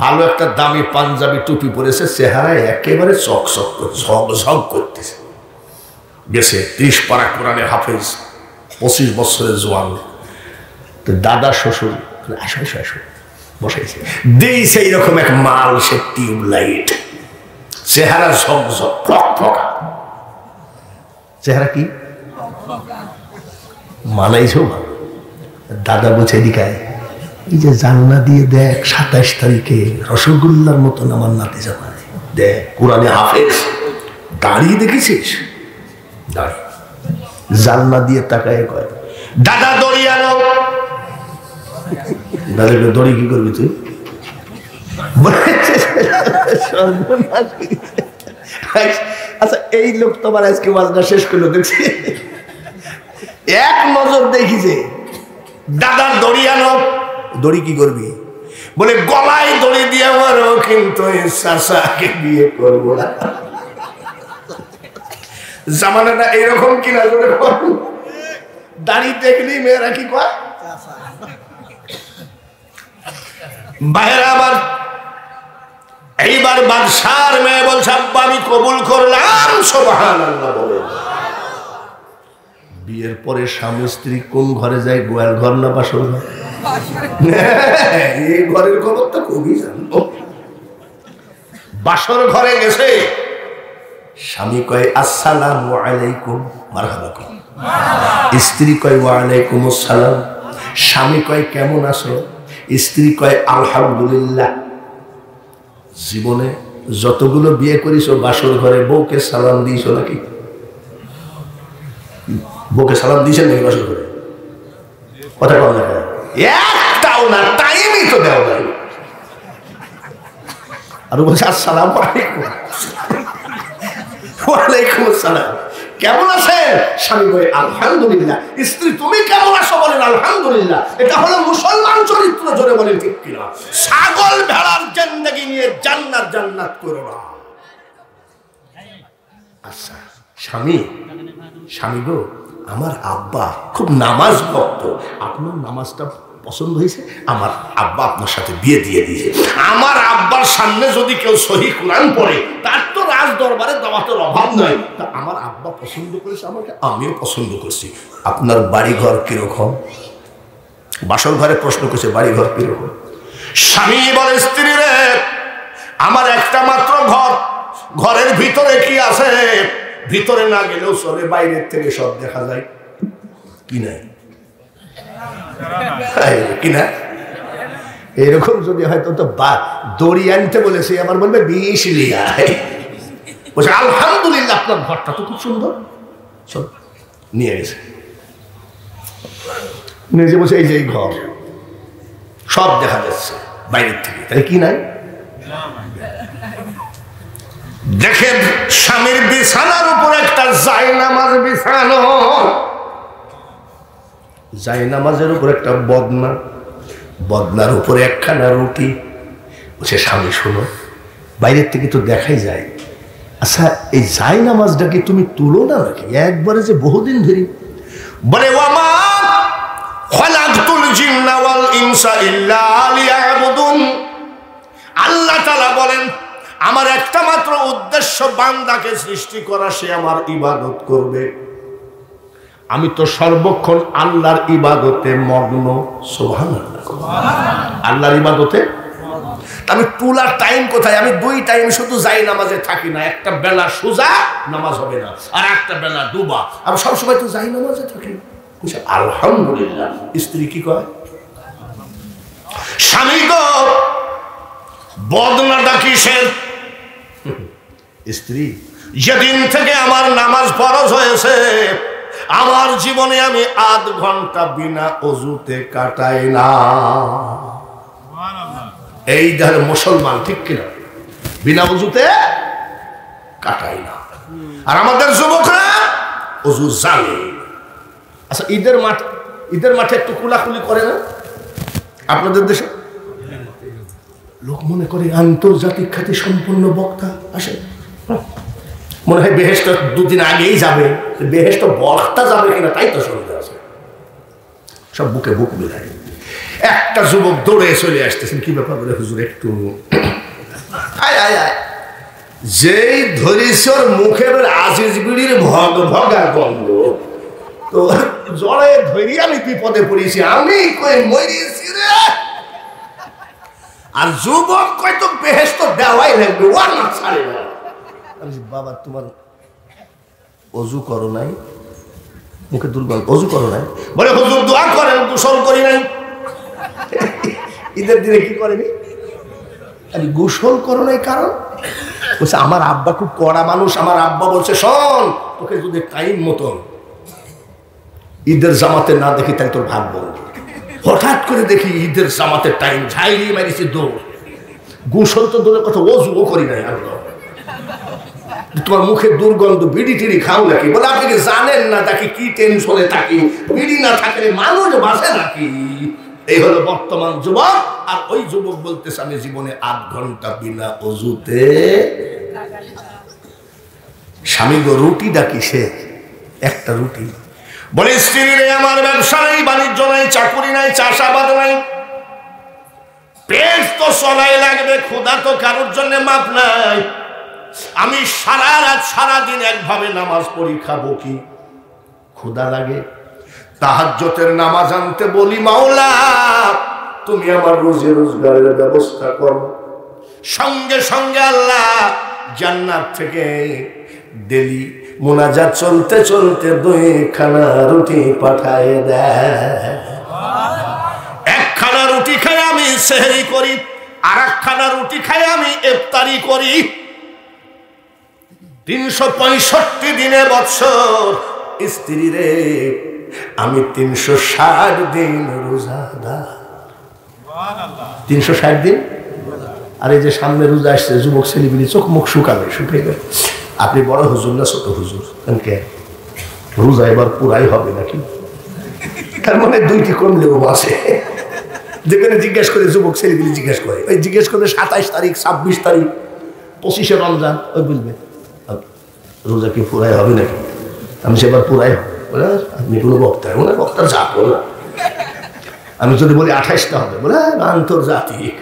ভালো একটা দামি পাঞ্জাবি টুপি পরেছে, চেহারায় একেবারে চকচক ঝকঝক করতেছে। গেছে 30 পারা কোরআনে হাফেজ, 25 বছরের জোয়ান। তো দাদা শ্বশুর আসো আসো আসো বসাইছে, দিয়েছে এইরকম এক মাল, সে টিউব লাইট, চেহারা ঝকঝক ফকফকা। চেহারা কি মানাইছো? দাদা বলছে এদিকে, এই যে জানলা দিয়ে দেখ 27 তারিখে রসগোল্লার মতন আমার নাতি জামাই, দেখ কোরআনে হাফেজ, দাঁড়িয়ে দেখেছিস? দাঁড়ি জানলা দিয়ে তাকায় কয়, দাদা দড়ি আনো। দাদাকে দড়ি কি করবি তুই? আচ্ছা এই লোক তোমার আজকে ওয়াজটা শেষ করলো, দেখছি এক নজর দেখিছে, দাদার দড়ি আনো। দড়ি কি করবি? বলে গলায় দড়ি দিয়ে মারো, কিন্তু চাচাকে বিয়ে করবো না। জামানাটা এইরকম কিনা? দাড়ি দেখলি মেয়েরা কি কয়? বাইরে আবার এইবার বাদশার মেয়ে বলছে আব্বা আমি কবুল করলাম। সুবহানাল্লাহ বলে। বিয়ের পরে স্বামী স্ত্রী কোন ঘরে যায়? গোয়াল ঘর না বাসর ঘর? এই ঘরের খবর তো খুবই জানতো। বাসর ঘরে গেছে, স্বামী কয় আসসালামু আলাইকুম, মারহাবা কয়। স্ত্রী কয় ওয়া আলাইকুম আসসালাম। স্বামী কয় কেমন আছো? স্ত্রী কয় আলহামদুলিল্লাহ। জীবনে যতগুলো বিয়ে করিস বাসর ঘরে বউকে সালাম দিয়েছ নাকি? বউকে সালাম দিয়েছেন নাকি বাসর ঘরে? কথা কম না, একটাও না, টাইমই তো দেওয়া নাই। আর বলছে আসসালামু আলাইকুম, ওয়ালাইকুম আসসালাম। কেমন আছেন? স্বামী বলে আলহামদুলিল্লাহ। স্ত্রী তুমি কেমন আছো? বলেন আলহামদুলিল্লাহ। এটা হলো মুসলমান চরিত্র, জোরে বলেন ঠিক কিনা? ছাগল ভেড়ার জিন্দেগি নিয়ে জান্নাত জান্নাত করো না। আচ্ছা স্বামী গো, আমার আব্বা খুব নামাজ ভক্ত, আপনার নামাজটা পছন্দ হয়েছে, আমার আব্বা আপনার সাথে বিয়ে দিয়ে দিয়েছে। আমার আব্বার সামনে যদি কেউ সহি কোরআন পড়ে, তার তো রাজ দরবারে দাওয়াতের অভাব নয়। তা আমার আব্বা পছন্দ করেছে আমাকে, আমিও পছন্দ করছি। আপনার বাড়িঘর কিরকম? বাসর ঘরে প্রশ্ন করছে, বাড়িঘর কিরকম? স্বামী বলে স্ত্রী রে, আমার একটা মাত্র ঘর, ঘরের ভিতরে কি আছে? ভিতরে না গেলেও চলে, বাইরের থেকে সব দেখা যায়। কি নাই? কিনা এরকম যদি হয়তো তো দড়ি আনতে বলেছে, আবার বলবে 20 লিয়ায়। বলছে আলহামদুলিল্লাহ, আপনার ঘরটা তো খুব সুন্দর। চল নিয়ে গেছে, নিজে বসে এই যে এই ঘর সব দেখা যাচ্ছে বাইরের থেকে, তাহলে কি নাই? দেখে স্বামীর বিছানার উপর একটা জায়নামাজ বিছানো, জায়নামাজের উপর একটা বদনা, বদনার উপরে একখানা রুটি। বলছে স্বামী শোনো, বাইরের থেকে তো দেখাই যায়, আচ্ছা এই জায়নামাজটা কি তুমি তুলো না নাকি একবারে যে বহুদিন ধরে? বলে ওয়ামা খালাকতুল জিন্না ওয়াল ইনসা ইল্লা লিয়াবুদুন। আল্লাহ তাআলা বলেন আমার একটা মাত্র উদ্দেশ্য বান্দাকে সৃষ্টি করা, সে আমার ইবাদত করবে। আমি তো সর্বক্ষণ আল্লাহর ইবাদতে মগ্ন। সুবহানাল্লাহ, আল্লাহর ইবাদতে। আমি তুলার টাইম কোথায়? আমি 2 টাইম শুধু যাই নামাজে থাকি না, একটা বেলা সোজা নামাজ হবে না, আর একটা বেলা ডুবা। আমি সবসময় তো যাই নামাজে থাকি। আলহামদুলিল্লাহ। স্ত্রী কি কয়? স্বামী গো, বদনাটা কিসের? স্ত্রী যেদিন থেকে আমার নামাজ ফরজ হয়েছে, আমার জীবনে আমি আধ ঘন্টা বিনা অজুতে কাটাই না। এই ধর মুসলমান, ঠিক কিনা? বিনা অজুতে কাটাই না। আর আমাদের যুবকরা অজু জানে। আচ্ছা ঈদের মাঠে একটু কুলাকুলি করে না আপনাদের দেশে? লোক মনে করে আন্তর্জাতিক খ্যাতি সম্পন্ন বক্তা আসে, মনে হয় বেহেশত 2 দিন আগেই যাবে। বেহেশত বক্তা যাবে কিনা তাই তো সন্দেহ আছে। সব বুকে বুক মিলায়। একটা যুবক দৌড়ে চলে আসতেছেন, কি ব্যাপার? বলে হুজুর একটু আয় আয় আয়। যেই ধরিসর মুখে আজিজ বিড়ির ভগা গন্ধ, তো জড়ে ধরি আমি বিপদে পড়েছি, আমি কই মরিয়েছি রে। আর যুবক কয় তো বেহেশত দেওয়াই লাগবে, ওর না ছাড়ে না। বাবা তোমার অজু করো নাই? মুখে দুর্গন্ধ, অজু করো নাই? বলে হুজুর দোয়া করেন, গোসল করি নাই। ঈদের দিনে কি করেনি? আমি গোসল করো নাই কারণ? বলছে আমার আব্বা খুব কড়া মানুষ। আমার আব্বা বলছে শোন, তোকে যদি টাইম মতন ঈদের জামাতে না দেখি তাই তোর ভাগ বলবো। হঠাৎ করে দেখি ঈদের জামাতের টাইম, ঝাইলি মারিছি দৌড়। গোসল তো দূরের কথা, অজুও করি নাই। আল্লাহ, তোমার মুখে দুর্গন্ধ, বিড়ি টিড়ি খাও নাকি? বলে আপনি কি জানেন না তাকে কি টেনশনে থাকি? বিড়ি না থাকলে মানুষ বাঁচে নাকি? এই হলো বর্তমান যুবক। আর ওই যুবক বলতেছে আমি জীবনে আধ ঘন্টা বিনা অজুতে। স্বামী গো, রুটিটা কিসে? একটা রুটি। বলে স্ত্রী রে, আমার ব্যবসা নেই, বাণিজ্য নাই, চাকুরি নাই, চাষাবাদ নাই, পেট তো চলাই লাগবে, ক্ষুধা তো কারোর জন্য মাপ নাই। আমি সারা রাত সারাদিন একভাবে নামাজ পড়ি, খাবো কি? ক্ষুধা লাগে। তাহাজ্জুদের নামাজ আনতে বলি, মাওলা তুমি আমার রোজি রোজগারের ব্যবস্থা করো। সঙ্গে সঙ্গে আল্লাহ জান্নাত থেকে ডেলি মুনাজাত চলতে চলতে 2খানা রুটি পাঠায় দেয়। একখানা রুটি খাই আমি সেহরি করি, আর একখানা রুটি খাই আমি ইফতারি করি। 365 দিনে বৎসর স্ত্রী রে, আমি 360 দিন রোজাদার। 360 দিন। আর এই যে সামনে রোজা আসছে, যুবক ছেলেগুলি চোখ মুখ শুকাবে, শুকিয়ে গেল। আপনি বড় হুজুর না ছোট হুজুর? কে রোজা এবার পুরাই হবে নাকি? তার মানে দুইটি কমলেও আছে। যেখানে জিজ্ঞেস করে যুবক ছেলেগুলি জিজ্ঞেস করে, ওই জিজ্ঞেস করে 27 তারিখ 26 তারিখ 25শে রমজান, ওই বলবে রোজা কি পুরাই হবে নাকি? আমি সেবার পুরাই হবে বলে আপনি কোনো বক্তা, মনে বক্তার জাত বলে। আমি যদি বলি 28টা হবে বলে আন্তর্জাতিক।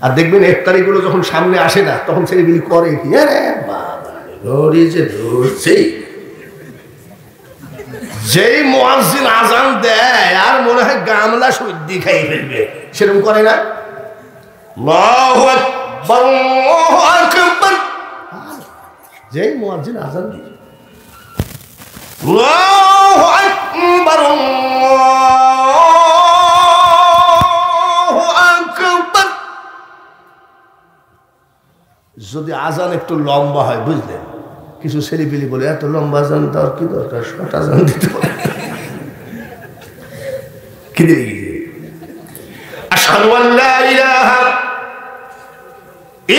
আর দেখবেন 1 তারিখগুলো যখন সামনে আসে না তখন ছেলেগুলি করে কি, যেই মুয়াজ্জিন আজান দেয় আর মনে হয় গামলা সর্দি খাই ফেলবে, সেরকম করে না? আল্লাহু আকবার আল্লাহু আকবার, যেই মুয়াজ্জিন আজান দিয়ে আল্লাহু আকবার আল্লাহু আকবার, যদি আজান একটু লম্বা হয় বুঝলেন, কিছু ছেলেপিলি বলে এত লম্বা আজান দেওয়ার কি দরকার, শর্ট আজান দিতে পারে। কি দিয়ে আশহাদু আল্লা ইলাহা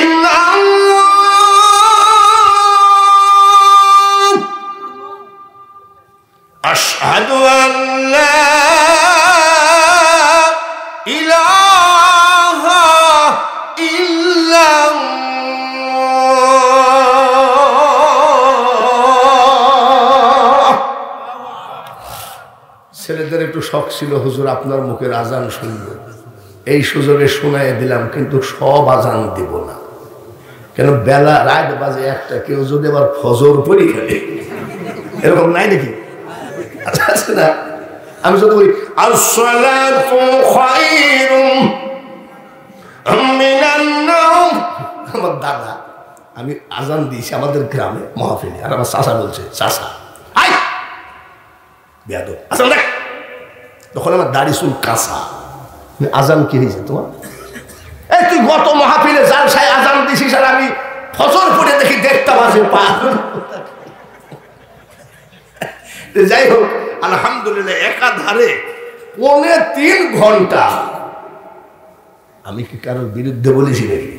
ইল্লাল্লাহ আশহাদু আল্লা ইলাহা ইল্লাল্লাহ। ছেলেদের একটু শখ ছিল, হুজুর আপনার মুখের আজান শুনবো, এই সুযোগে শোনাই দিলাম, কিন্তু সব আজান দিব না, কেন বেলা রাত বাজে 1টা, কেউ যদি আবার ফজর পড়ি ফেলে, এরকম নাই নাকি? আছে না? আমি যদি বলি আসসালাতু খায়রুম মিনান নাওম, আমার দাদা, আমি আজান দিয়েছি আমাদের গ্রামে মাহফিলে, আর আমার চাচা বলছে চাচা আই বেয়াদব আজান দেখ, তখন আমার দাড়ি চুল কাঁচা, আজান কি হয়েছে তোমার? এই তুই গত মাহফিলে জালসায় আজান দিছিস আর আমি ফজর পড়ে দেখি 1:30 বাজে পা। যাই হোক আলহামদুলিল্লাহ, একাধারে 3.25 ঘন্টা। আমি কি কারোর বিরুদ্ধে বলেছি নাকি?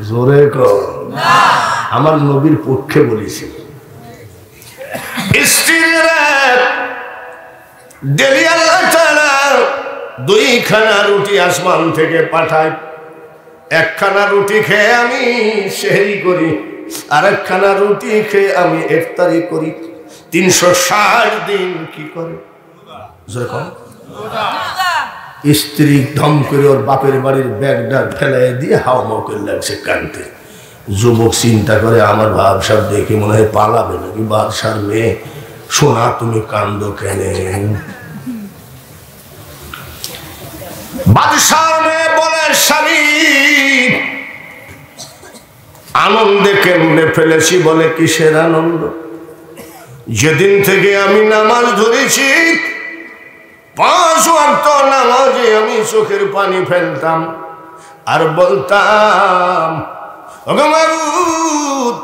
জোরে কর, আমার নবীর পক্ষে বলেছি। ডেলি আল্লাহ তাআলা 2খানা রুটি আসমান থেকে পাঠায়, 1খানা রুটি খেয়ে আমি সেহরি করি, আর 1খানা রুটি খেয়ে আমি ইফতারি করি। 360 দিন কি করে? স্ত্রী ধম করে ওর বাপের বাড়ির ব্যাগটা ফেলাই দিয়ে হাওমাও করে লাগছে কানতে। যুবক চিন্তা করে আমার ভাবসাব দেখে মনে হয় পালাবে নাকি, বাদশার মেয়ে, সোনা তুমি কান্দ কেন? বাদশার মেয়ে বলে স্বামী আনন্দে কেমনে ফেলেছি। বলে কিসের আনন্দ? যেদিন থেকে আমি নামাজ ধরেছি 5 ওয়াক্ত নামাজে আমি চোখের পানি ফেলতাম আর বলতাম ওগো মাবুদ,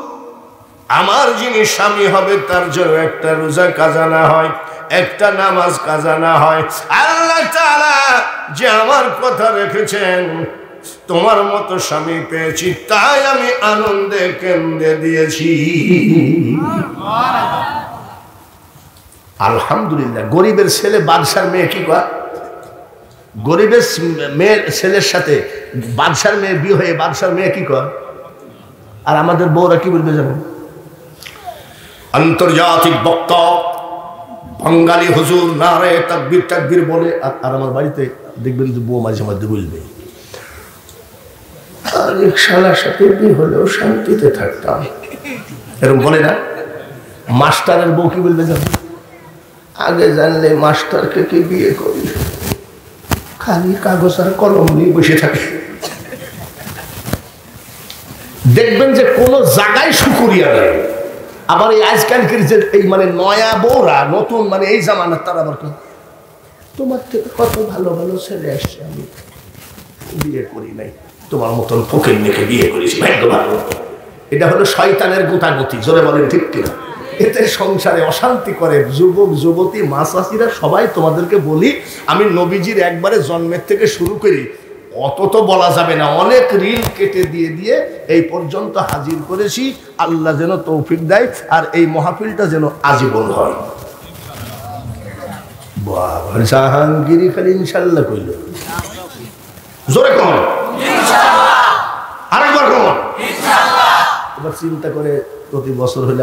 আমার যিনি স্বামী হবে তার জন্য একটা রোজা কাজা না হয়, একটা নামাজ কাজা না হয়। আল্লাহ তাআলা যে আমার কথা রেখেছেন, তোমার মতো স্বামী পেয়েছি, তাই আমি আনন্দে কেন্দ্রে দিয়েছি। আলহামদুলিল্লাহ। গরিবের ছেলে বাদশার মেয়ে কি কয়? গরিবের মেয়ের ছেলের সাথে বাদশার মেয়ে বিয়ে হয়ে বাদশার মেয়ে কি কয়? আর আমাদের বউরা কি বলবে জানেন? আন্তর্জাতিক বক্তা বাঙালি হুজুর নারে তাকবীর তাকবীর বলে, আর আমার বাড়িতে দেখবেন যে বউ মাঝে মধ্যে বলবে আরেক শালার সাথে বিয়ে হলেও শান্তিতে থাকতাম, এরকম বলে না? মাস্টারের বউ কি বলবে জানেন? আগে জানলে মাস্টারকে কি বিয়ে করি, খালি কাগজ আর কলম নিয়ে বসে থাকে। দেখবেন যে কোনো জায়গায় শুকরিয়া নেই। আবার এই আজকালকের যে এই মানে নয়া বউরা, নতুন মানে এই জামানার, তারা আবার তোমার থেকে কত ভালো ভালো ছেলে আসছে, আমি বিয়ে করি নাই, তোমার মতন ফকির মেয়েকে বিয়ে করেছি, ভাগ্য ভালো। এটা হলো শয়তানের গোতাগতি, জোরে বলেন ঠিক কিনা? এতে সংসারে অশান্তি করে। যুবক যুবতী মা চাষিরা সবাই তোমাদেরকে বলি, আমি নবীজির একবারে জন্মের থেকে শুরু করি অত তো বলা যাবে না, অনেক রিল কেটে দিয়ে দিয়ে এই পর্যন্ত হাজির করেছি। আল্লাহ যেন তৌফিক দেয় আর এই মাহফিলটা যেন আজীবন হয়। বাবা জাহাঙ্গীরি খালি ইনশাল্লাহ কইল, জোরে কম আরেকবার কম। এবার চিন্তা করে প্রতি বছর হলে